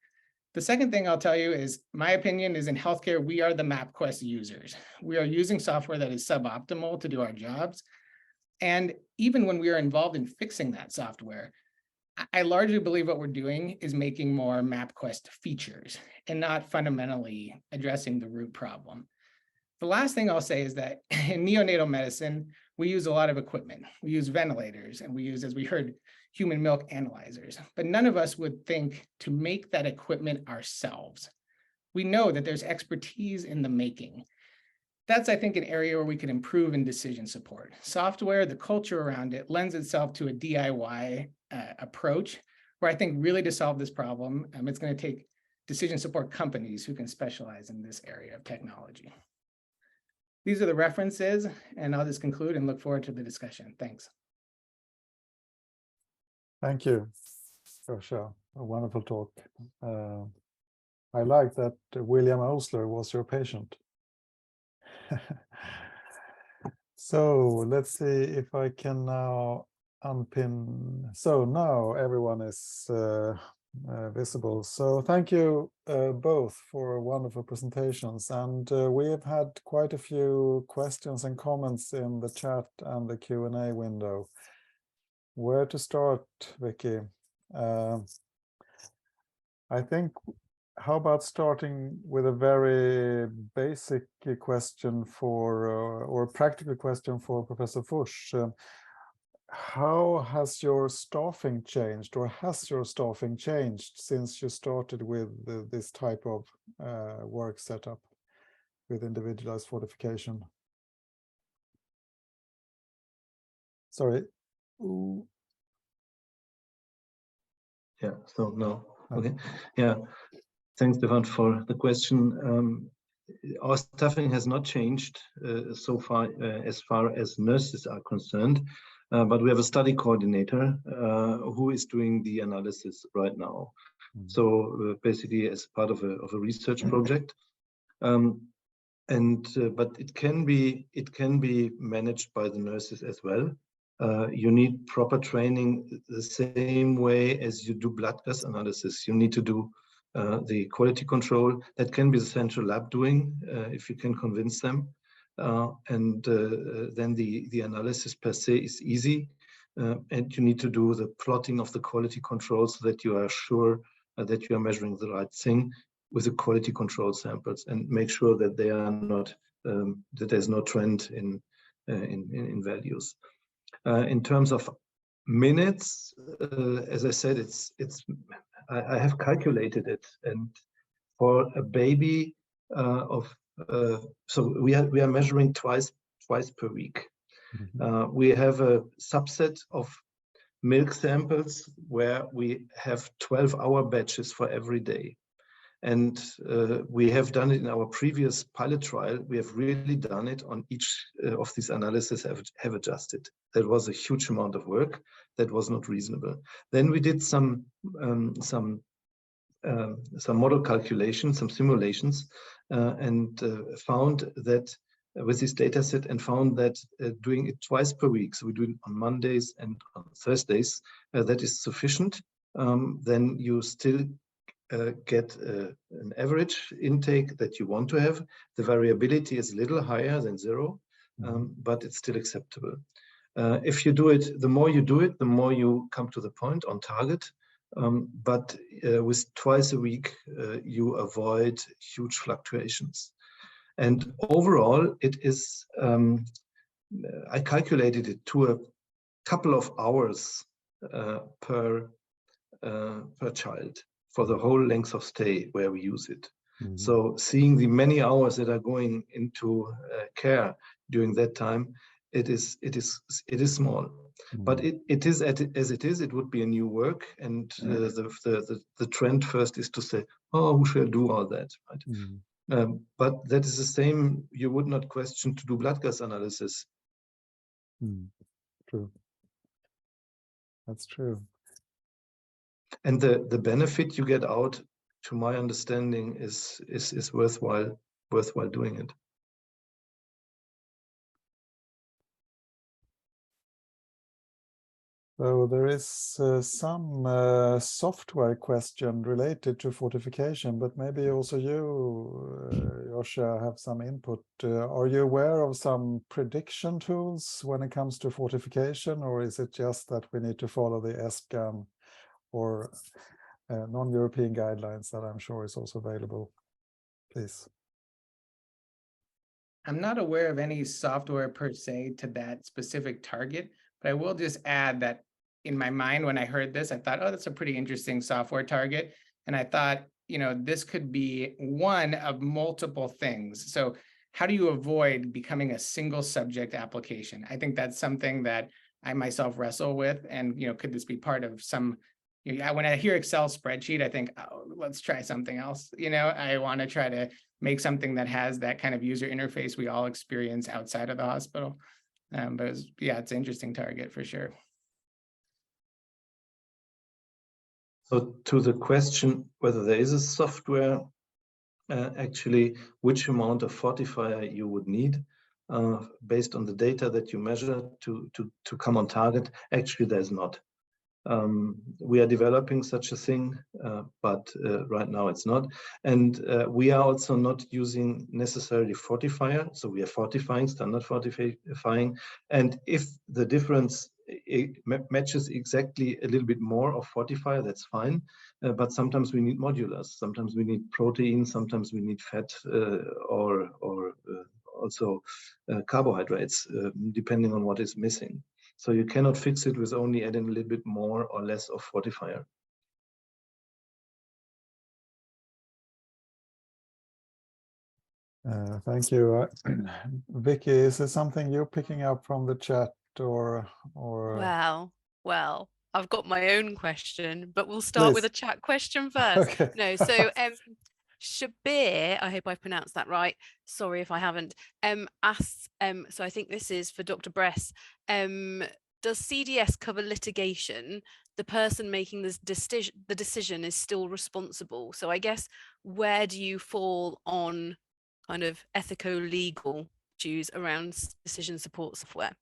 The second thing I'll tell you is, my opinion is in healthcare, we are the MapQuest users. We are using software that is suboptimal to do our jobs. And even when we are involved in fixing that software, I largely believe what we're doing is making more MapQuest features and not fundamentally addressing the root problem. The last thing I'll say is that in neonatal medicine, we use a lot of equipment. We use ventilators, and we use, as we heard, human milk analyzers. But none of us would think to make that equipment ourselves. We know that there's expertise in the making. That's, I think, an area where we can improve in decision support. Software, the culture around it, lends itself to a DIY approach, where I think really to solve this problem, it's going to take decision support companies who can specialize in this area of technology. These are the references, and I'll just conclude and look forward to the discussion. Thanks. Thank you, Joshua. A wonderful talk. I like that William Osler was your patient. So let's see if I can now unpin. So now everyone is visible. So thank you both for wonderful presentations, and we have had quite a few questions and comments in the chat and the Q&A window. Where to start, Vicky? I think, how about starting with a very basic question for, or practical question for Professor Fusch. How has your staffing changed, or has your staffing changed since you started with this type of work setup? with individualized fortification. Sorry. Ooh. Yeah, so no. No. Okay. Yeah. Thanks, Stefan, for the question. Our staffing has not changed so far as nurses are concerned, but we have a study coordinator who is doing the analysis right now. So basically as part of a research project. But it can be managed by the nurses as well. You need proper training the same way as you do blood gas analysis. You need to do the quality control. That can be the central lab doing if you can convince them. Then the analysis per se is easy. And you need to do the plotting of the quality control so that you are sure that you are measuring the right thing with the quality control samples, and make sure that they are not that there's no trend in values. In terms of minutes, as I said, I have calculated it, and for a baby so we are measuring twice per week. We have a subset of milk samples where we have 12-hour batches for every day. And we have done it in our previous pilot trial. We have really done it on each of these analyses have adjusted. That was a huge amount of work. That was not reasonable. Then we did some model calculations, some simulations, and found that with this data set, and found that doing it twice per week, so we do it on Mondays and on Thursdays, that is sufficient. Then you still get an average intake that you want to have. The variability is a little higher than 0, but it's still acceptable. If you do it, the more you do it, the more you come to the point on target. But with twice a week, you avoid huge fluctuations. And overall, it is, I calculated it to a couple of hours per child for the whole length of stay where we use it. So seeing the many hours that are going into care during that time, it is small. But it is as it is. It would be a new work, and the trend first is to say, oh, who shall do all that, right? But that is the same. You would not question to do blood gas analysis. True. That's true. And the benefit you get out, to my understanding, is worthwhile doing it. So there is some software question related to fortification, but maybe also you, Joshua, have some input. Are you aware of some prediction tools when it comes to fortification, or is it just that we need to follow the ESCAN or non-European guidelines that I'm sure is also available? Please. I'm not aware of any software per se to that specific target, but I will just add that in my mind, when I heard this, I thought, oh, that's a pretty interesting software target. And I thought, this could be one of multiple things. So how do you avoid becoming a single subject application? I think that's something that I myself wrestle with. And, could this be part of some, when I hear Excel spreadsheet, I think, oh, let's try something else. I want to try to make something that has that kind of user interface we all experience outside of the hospital. But it's an interesting target for sure. So to the question whether there is a software, actually, which amount of fortifier you would need based on the data that you measure to come on target, actually there's not. We are developing such a thing, but right now it's not. And we are also not using necessarily fortifier. So we are fortifying, standard fortifying. And if the difference matches exactly a little bit more of fortifier, that's fine. But sometimes we need modulars. Sometimes we need protein. Sometimes we need fat or also carbohydrates, depending on what is missing. So you cannot fix it with only adding a little bit more or less of fortifier. Thank you. Vicky, is there something you're picking up from the chat or Well, I've got my own question, but we'll start with Please. a chat question first. Okay. No, so Shabir, I hope I pronounced that right. Sorry if I haven't. Asks, so I think this is for Dr. Bress. Does CDS cover litigation? The person making this the decision is still responsible. So I guess where do you fall on kind of ethico-legal issues around decision support software?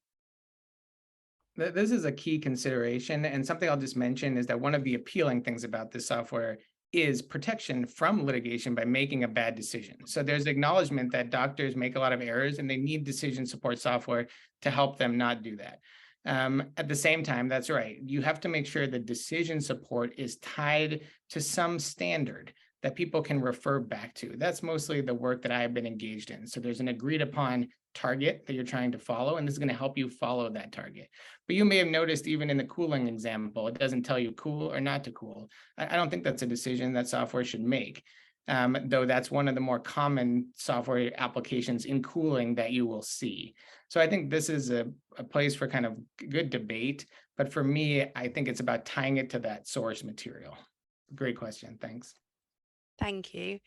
This is a key consideration, and something I'll just mention is that one of the appealing things about this software is protection from litigation by making a bad decision. So there's acknowledgement that doctors make a lot of errors and they need decision support software to help them not do that. At the same time, that's right. You have to make sure that decision support is tied to some standard that people can refer back to. That's mostly the work that I've been engaged in. So there's an agreed upon target that you're trying to follow, and this is going to help you follow that target. But you may have noticed even in the cooling example, it doesn't tell you cool or not to cool. I don't think that's a decision that software should make, though that's one of the more common software applications in cooling that you will see. So I think this is a place for kind of good debate. But for me, I think it's about tying it to that source material. Great question. Thanks. Thank you.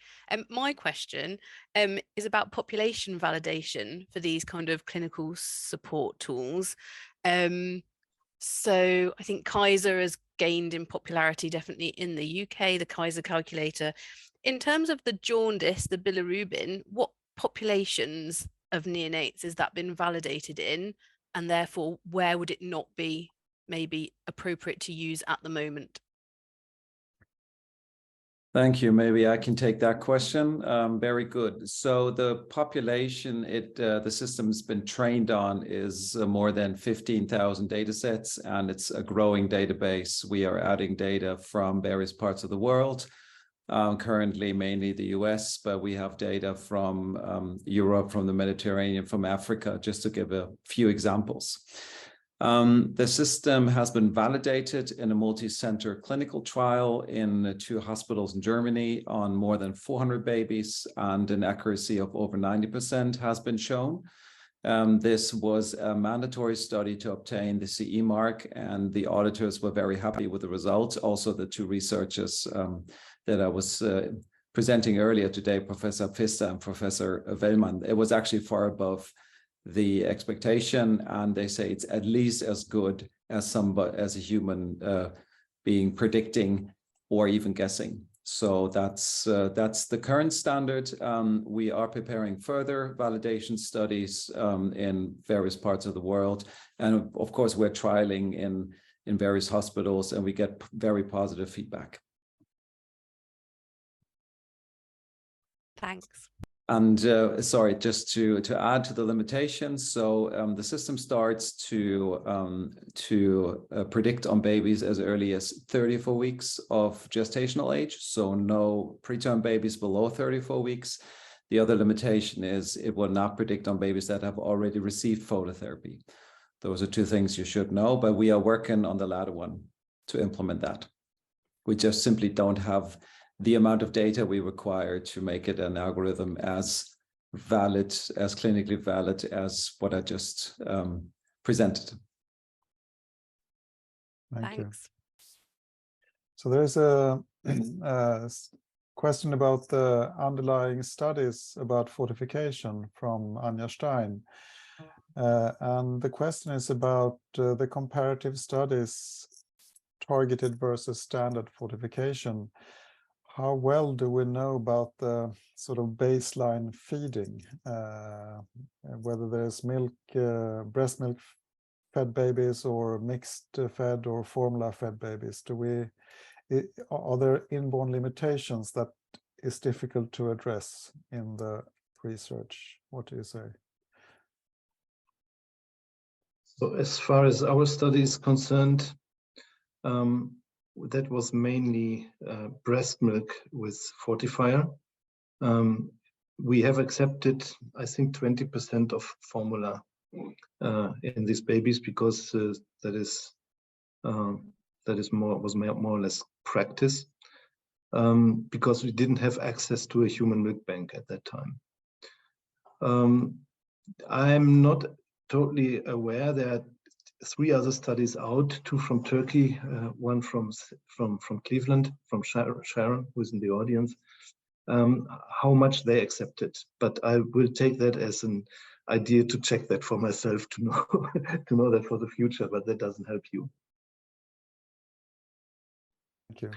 My question is about population validation for these kind of clinical support tools. So I think Kaiser has gained in popularity definitely in the UK, the Kaiser calculator. In terms of the jaundice, the bilirubin, what populations of neonates has that been validated in? And therefore, where would it not be maybe appropriate to use at the moment? Thank you. Maybe I can take that question. Very good. So the population the system's been trained on is more than 15,000 data sets, and it's a growing database. We are adding data from various parts of the world, currently mainly the US, but we have data from Europe, from the Mediterranean, from Africa, just to give a few examples. The system has been validated in a multi-center clinical trial in 2 hospitals in Germany on more than 400 babies, and an accuracy of over 90% has been shown. This was a mandatory study to obtain the CE mark, and the auditors were very happy with the results. Also, the 2 researchers that I was presenting earlier today, Professor Pfister and Professor Wellmann, it was actually far above the expectation, and they say it's at least as good as a human being predicting or even guessing. So that's the current standard. We are preparing further validation studies in various parts of the world, and of course we're trialing in various hospitals, and we get very positive feedback. Thanks. And sorry, just to add to the limitations, so the system starts to predict on babies as early as 34 weeks of gestational age, so no preterm babies below 34 weeks. The other limitation is it will not predict on babies that have already received phototherapy. Those are 2 things you should know, but we are working on the latter one to implement that. We just simply don't have the amount of data we require to make it an algorithm as valid, as clinically valid as what I just presented. Thank you. Thanks. So there's a question about the underlying studies about fortification from Anja Stein. And the question is about the comparative studies targeted versus standard fortification. How well do we know about the sort of baseline feeding, whether there's milk, breast milk fed babies or mixed fed or formula fed babies? Are there inborn limitations that is difficult to address in the research? What do you say? So as far as our study is concerned, that was mainly breast milk with fortifier. We have accepted, I think, 20% of formula in these babies because that was more or less practice, because we didn't have access to a human milk bank at that time. I'm not totally aware. There are 3 other studies out, 2 from Turkey, one from Cleveland, from Sharon, who's in the audience, how much they accepted. But I will take that as an idea to check that for myself to know to know that for the future, but that doesn't help you. Thank you.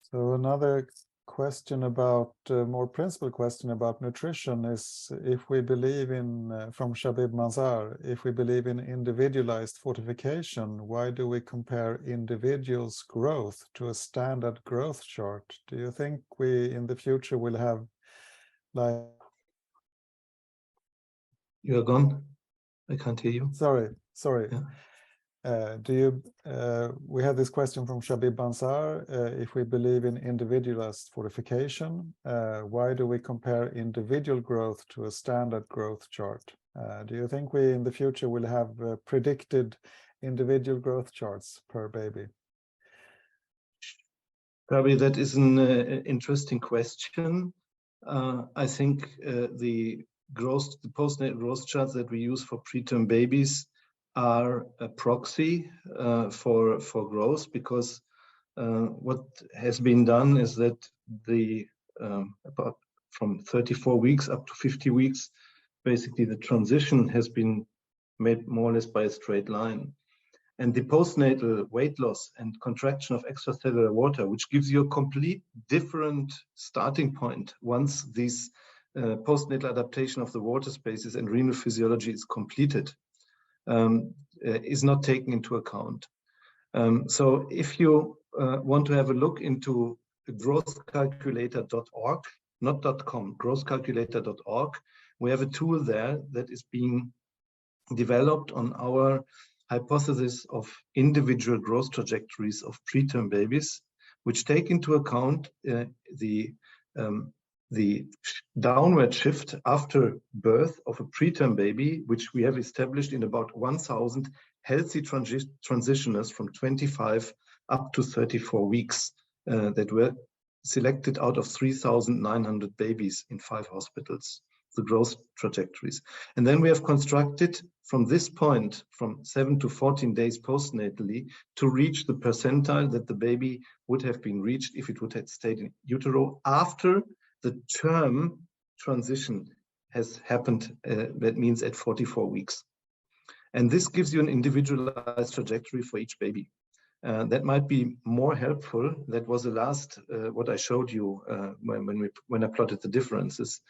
So another question about, more principal question about nutrition is if we believe in, from Shabib Manzar, if we believe in individualized fortification, why do we compare individuals' growth to a standard growth chart? Do you think we in the future will have like... You are gone? I can't hear you. Sorry. Yeah. We have this question from Shabib Bansar. If we believe in individualized fortification, why do we compare individual growth to a standard growth chart? Do you think we in the future will have predicted individual growth charts per baby? Probably that is an interesting question. I think the postnatal growth charts that we use for preterm babies are a proxy for growth, because what has been done is that about from 34 weeks up to 50 weeks, basically the transition has been made more or less by a straight line. And the postnatal weight loss and contraction of extracellular water, which gives you a complete different starting point once this postnatal adaptation of the water spaces and renal physiology is completed, is not taken into account. So if you want to have a look into growthcalculator.org, not .com, growthcalculator.org, we have a tool there that is being developed on our hypothesis of individual growth trajectories of preterm babies, which take into account the downward shift after birth of a preterm baby, which we have established in about 1,000 healthy transitioners from 25 up to 34 weeks that were selected out of 3,900 babies in 5 hospitals, the growth trajectories. And then we have constructed from this point, from 7 to 14 days postnatally, to reach the percentile that the baby would have been reached if it would have stayed in utero after the term transition has happened, that means at 44 weeks. And this gives you an individualized trajectory for each baby. That might be more helpful. That was the last, what I showed you when I plotted the differences.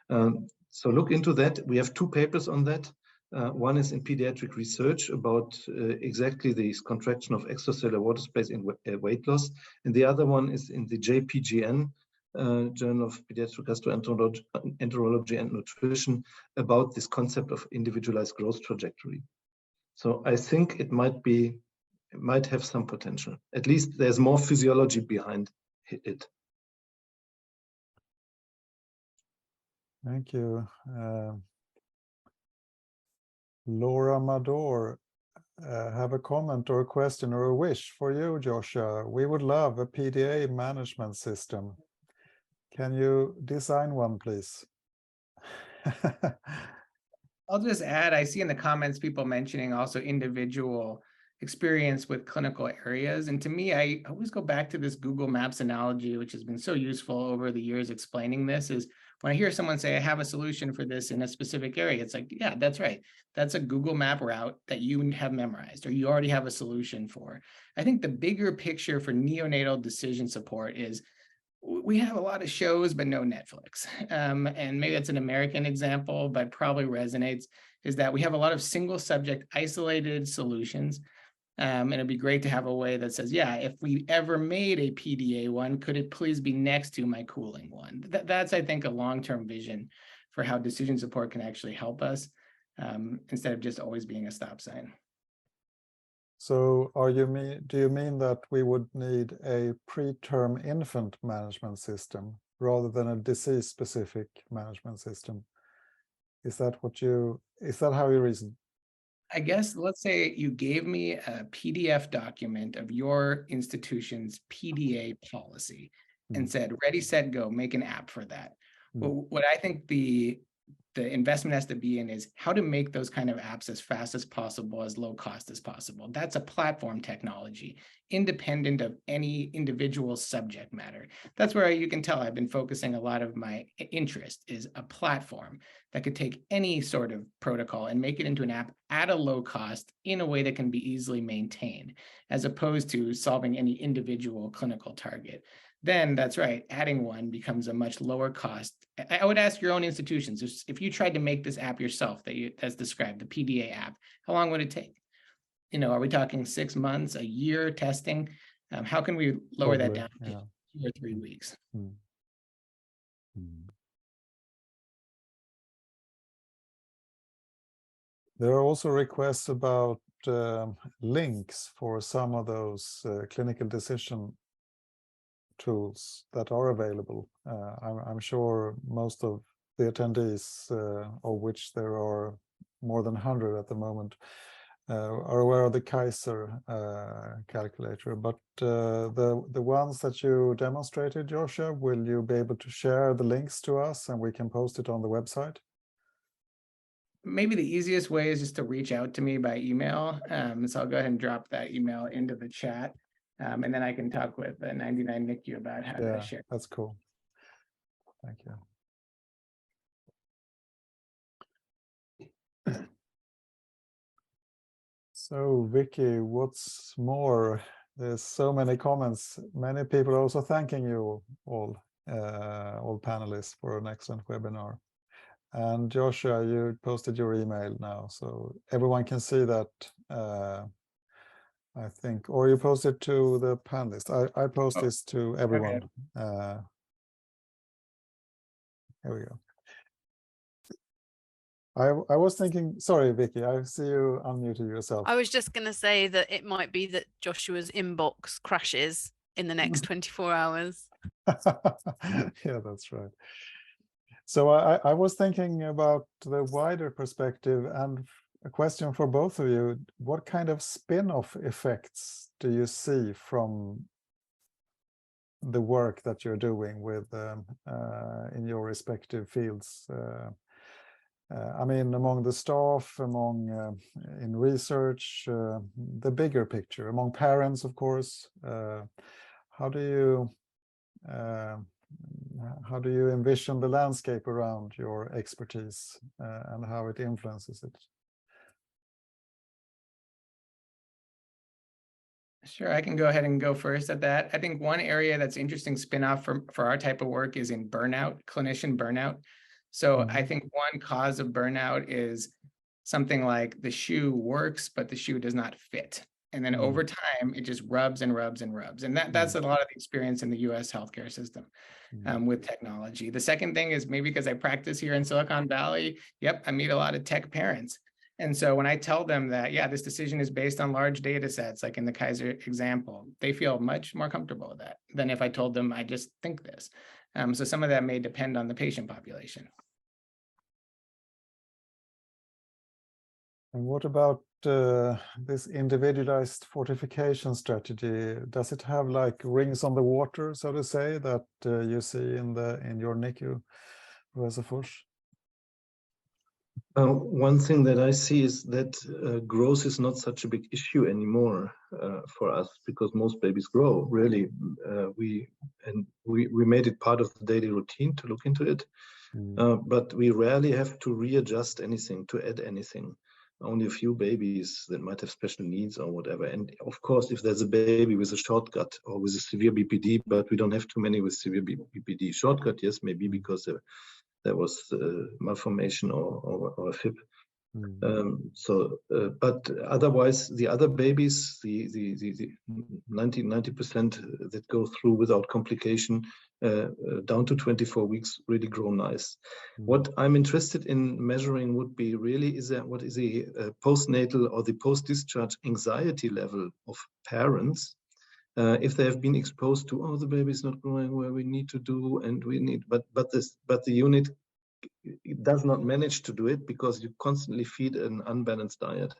So look into that. We have 2 papers on that. One is in pediatric research about exactly this contraction of extracellular water space in weight loss. And the other one is in the JPGN, Journal of Pediatric Gastroenterology and Nutrition, about this concept of individualized growth trajectory. So I think it might have some potential. At least there's more physiology behind it. Thank you. Laura Mador, have a comment or a question or a wish for you, Joshua. We would love a PDA management system. Can you design one, please? I'll just add, I see in the comments people mentioning also individual experience with clinical areas. And to me, I always go back to this Google Maps analogy, which has been so useful over the years explaining this, is when I hear someone say, I have a solution for this in a specific area, it's like, yeah, that's right. That's a Google Map route that you have memorized or you already have a solution for. I think the bigger picture for neonatal decision support is we have a lot of shows, but no Netflix. And maybe that's an American example, but probably resonates, is that we have a lot of single subject isolated solutions. And it'd be great to have a way that says, yeah, if we ever made a PDA one, could it please be next to my cooling one? That's, I think, a long-term vision for how decision support can actually help us instead of just always being a stop sign. So do you mean that we would need a preterm infant management system rather than a disease-specific management system? Is that how you reason? I guess, let's say you gave me a PDF document of your institution's PDA policy, and said, ready, set, go, make an app for that. Well, what I think the investment has to be in is how to make those kind of apps as fast as possible, as low cost as possible. That's a platform technology, independent of any individual subject matter. That's where you can tell I've been focusing a lot of my interest is a platform that could take any sort of protocol and make it into an app at a low cost in a way that can be easily maintained, as opposed to solving any individual clinical target. Then that's right, adding one becomes a much lower cost. I would ask your own institutions, if you tried to make this app yourself that's described, the PDA app, how long would it take? You know, are we talking 6 months, a year testing? How can we lower that down to 2 or 3 weeks? There are also requests about links for some of those clinical decision tools that are available. I'm sure most of the attendees, of which there are more than 100 at the moment, are aware of the Kaiser calculator, but the ones that you demonstrated, Joshua, will you be able to share the links to us and we can post it on the website? Maybe the easiest way is just to reach out to me by email. So I'll go ahead and drop that email into the chat. And then I can talk with the 99 NICU about how to share. That's cool. Thank you. So, Vicky, what's more? There's so many comments. Many people are also thanking you all panelists for an excellent webinar. And Joshua, you posted your email now, so everyone can see that. I think, or you posted to the panelists. I post this to everyone. Okay. Here we go. I was thinking, sorry, Vicky, I see you unmuted yourself. I was just going to say that it might be that Joshua's inbox crashes in the next 24 hours. Yeah, that's right. So I was thinking about the wider perspective, and a question for both of you. What kind of spin-off effects do you see from the work that you're doing with in your respective fields? I mean, among the staff, among in research, the bigger picture, among parents, of course. How do you envision the landscape around your expertise and how it influences it? Sure, I can go ahead and go first at that. I think one area that's interesting spin-off for our type of work is in burnout, clinician burnout. So I think one cause of burnout is something like the shoe works, but the shoe does not fit. And then over time, it just rubs and rubs and rubs. And that's a lot of the experience in the US healthcare system with technology. The second thing is maybe because I practice here in Silicon Valley, I meet a lot of tech parents. And so when I tell them that, this decision is based on large data sets, like in the Kaiser example, they feel much more comfortable with that than if I told them I just think this. So some of that may depend on the patient population. And what about this individualized fortification strategy? Does it have like rings on the water, so to say, that you see in your NICU, Professor Fusch? One thing that I see is that growth is not such a big issue anymore for us, because most babies grow. Really, we made it part of the daily routine to look into it, but we rarely have to readjust anything, to add anything. Only a few babies that might have special needs or whatever. And of course, if there's a baby with a shortcut or with a severe BPD, but we don't have too many with severe BPD. Shortcut, yes, maybe because there was malformation or a fib. But otherwise, the other babies, the 90% that go through without complication, down to 24 weeks, really grow nice. What I'm interested in measuring would be really what is the postnatal or the post-discharge anxiety level of parents, if they have been exposed to, the baby is not growing where we need to do, and we need, but the unit it does not manage to do it because you constantly feed an unbalanced diet.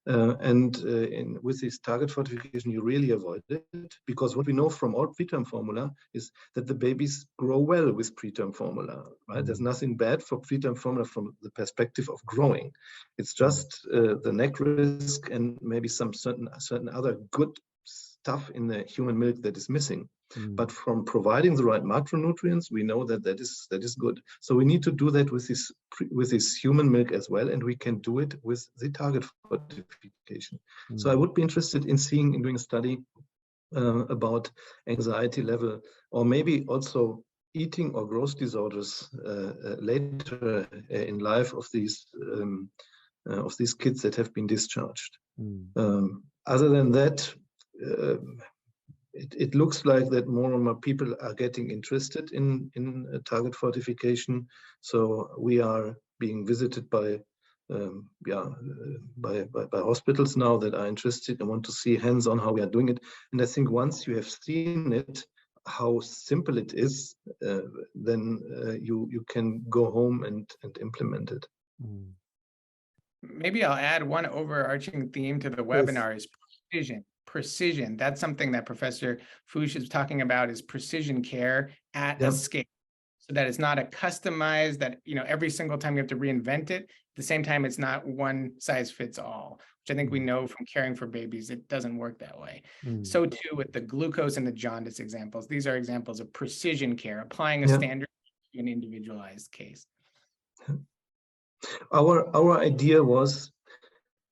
With this target fortification, you really avoid it, because what we know from all preterm formula is that the babies grow well with preterm formula, right? There's nothing bad for preterm formula from the perspective of growing. It's just the neck risk and maybe some certain other good stuff in the human milk that is missing. But from providing the right macronutrients, we know that that is good. So we need to do that with this human milk as well, and we can do it with the target fortification. So I would be interested in doing a study about anxiety level, or maybe also eating or growth disorders later in life of these kids that have been discharged. Other than that, it looks like that more and more people are getting interested in target fortification. So we are being visited by hospitals now that are interested and want to see hands-on how we are doing it. And I think once you have seen it, how simple it is, then you can go home and implement it. Maybe I'll add one overarching theme to the webinar is precision. That's something that Professor Fusch is talking about, is precision care at a scale, so that it's not a customized, that every single time you have to reinvent it. At the same time, it's not one size fits all, which I think we know from caring for babies, it doesn't work that way. So too with the glucose and the jaundice examples. These are examples of precision care, applying a standard to an individualized case. Our idea was,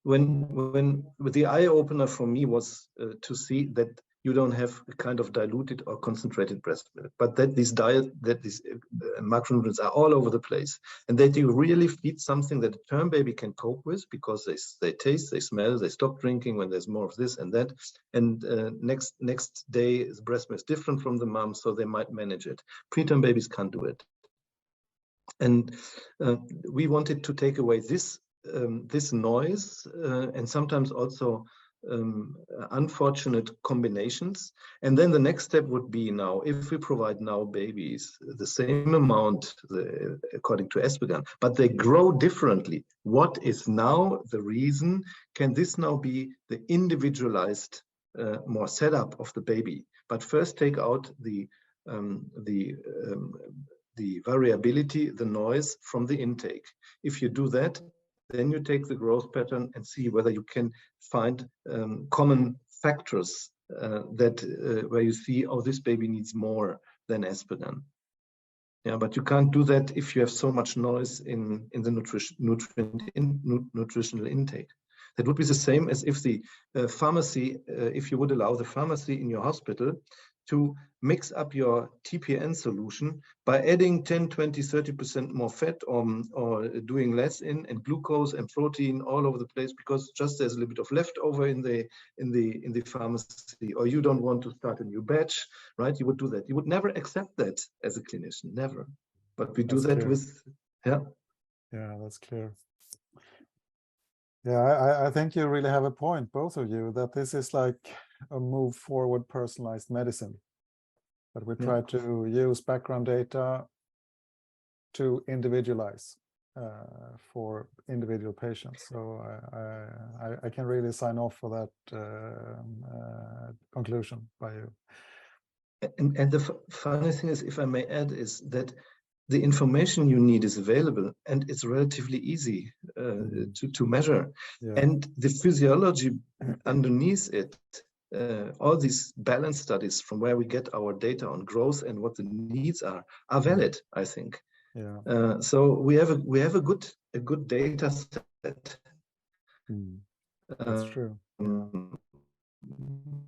when the eye opener for me was to see that you don't have a kind of diluted or concentrated breast milk, but that these macronutrients are all over the place, and that you really feed something that a term baby can cope with, because they taste, they smell, they stop drinking when there's more of this and that, and next day the breast milk is different from the mom, so they might manage it. Preterm babies can't do it, and we wanted to take away this noise and sometimes also unfortunate combinations. And then the next step would be, now, if we provide now babies the same amount according to Espegan, but they grow differently, what is now the reason? Can this now be the individualized more setup of the baby? But first take out the variability, the noise from the intake. If you do that, then you take the growth pattern and see whether you can find common factors where you see, oh, this baby needs more than Espegan. Yeah, but you can't do that if you have so much noise in the nutritional intake. That would be the same as if the pharmacy, if you would allow the pharmacy in your hospital to mix up your TPN solution by adding 10, 20, 30% more fat, or doing less and glucose and protein all over the place, because just there's a little bit of leftover in the pharmacy, or you don't want to start a new batch, right? You would do that. You would never accept that as a clinician, never. But we do that clear. Yeah, that's clear. Yeah, I think you really have a point, both of you, that this is like a move forward personalized medicine. But we try to use background data to individualize for individual patients. So I can really sign off for that conclusion by you. And the funny thing is, if I may add, is that the information you need is available, and it's relatively easy to measure. Yeah. And the physiology underneath it, all these balance studies from where we get our data on growth and what the needs are valid, I think. Yeah. So we have a good data set. That's true.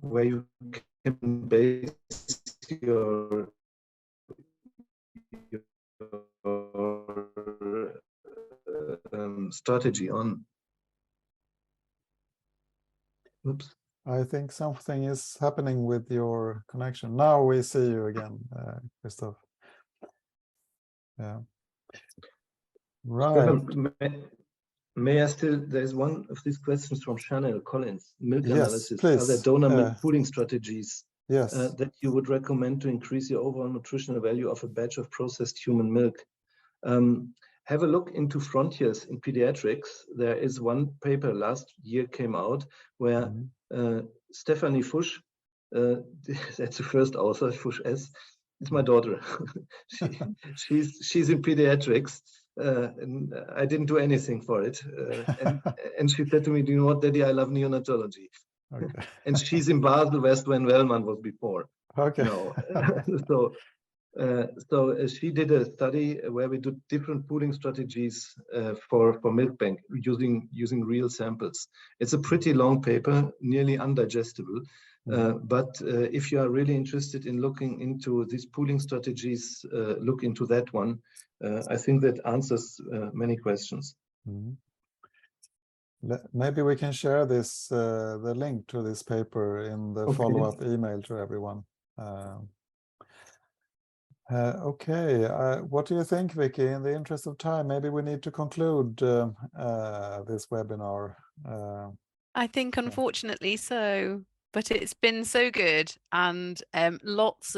Where you can base your strategy on. Oops. I think something is happening with your connection. Now we see you again, Christoph. Yeah. Right. May I still, there's one of these questions from Chanel Collins, milk analysis. Please. Are there donor milk pooling strategies yes. That you would recommend to increase the overall nutritional value of a batch of processed human milk? have a look into frontiers in pediatrics. There is one paper last year came out where Stephanie Fusch, that's the first author, Fusch S, is my daughter. she's in pediatrics. And I didn't do anything for it. And she said to me, "Do you know what, Daddy? I love neonatology." Okay. And she's in Basel West when Wellman was before. Okay. No. So she did a study where we did different pooling strategies for milk bank using real samples. It's a pretty long paper, nearly undigestible. But if you are really interested in looking into these pooling strategies, look into that one. I think that answers many questions. Maybe we can share this the link to this paper in the follow-up email to everyone. Okay, what do you think, Vicky? In the interest of time, maybe we need to conclude this webinar. I think unfortunately so, but it's been so good, and lots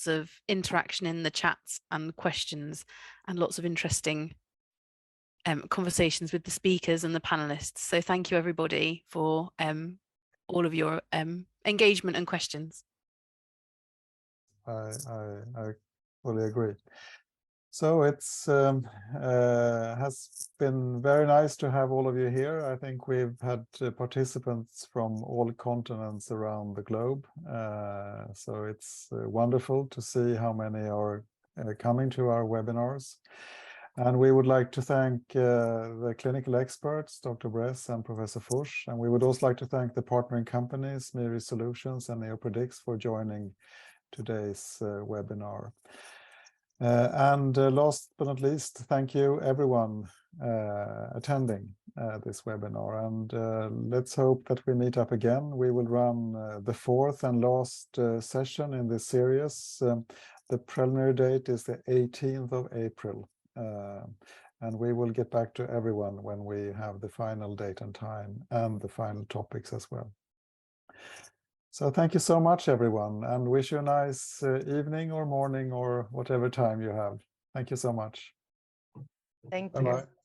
of interaction in the chats and questions, and lots of interesting conversations with the speakers and the panelists. So thank you everybody for all of your engagement and questions. I fully agree. So it's has been very nice to have all of you here. I think we've had participants from all continents around the globe. So it's wonderful to see how many are coming to our webinars. And we would like to thank the clinical experts, Dr. Bress and Professor Fusch. And we would also like to thank the partnering companies, Miri Solutions and NeoPredicts, for joining today's webinar. And last but not least, thank you everyone attending this webinar. And let's hope that we meet up again. We will run the fourth and last session in this series. The preliminary date is the 18th of April. And we will get back to everyone when we have the final date and time and the final topics as well. So thank you so much, everyone, and wish you a nice evening or morning or whatever time you have. Thank you so much. Thank you. Bye-bye.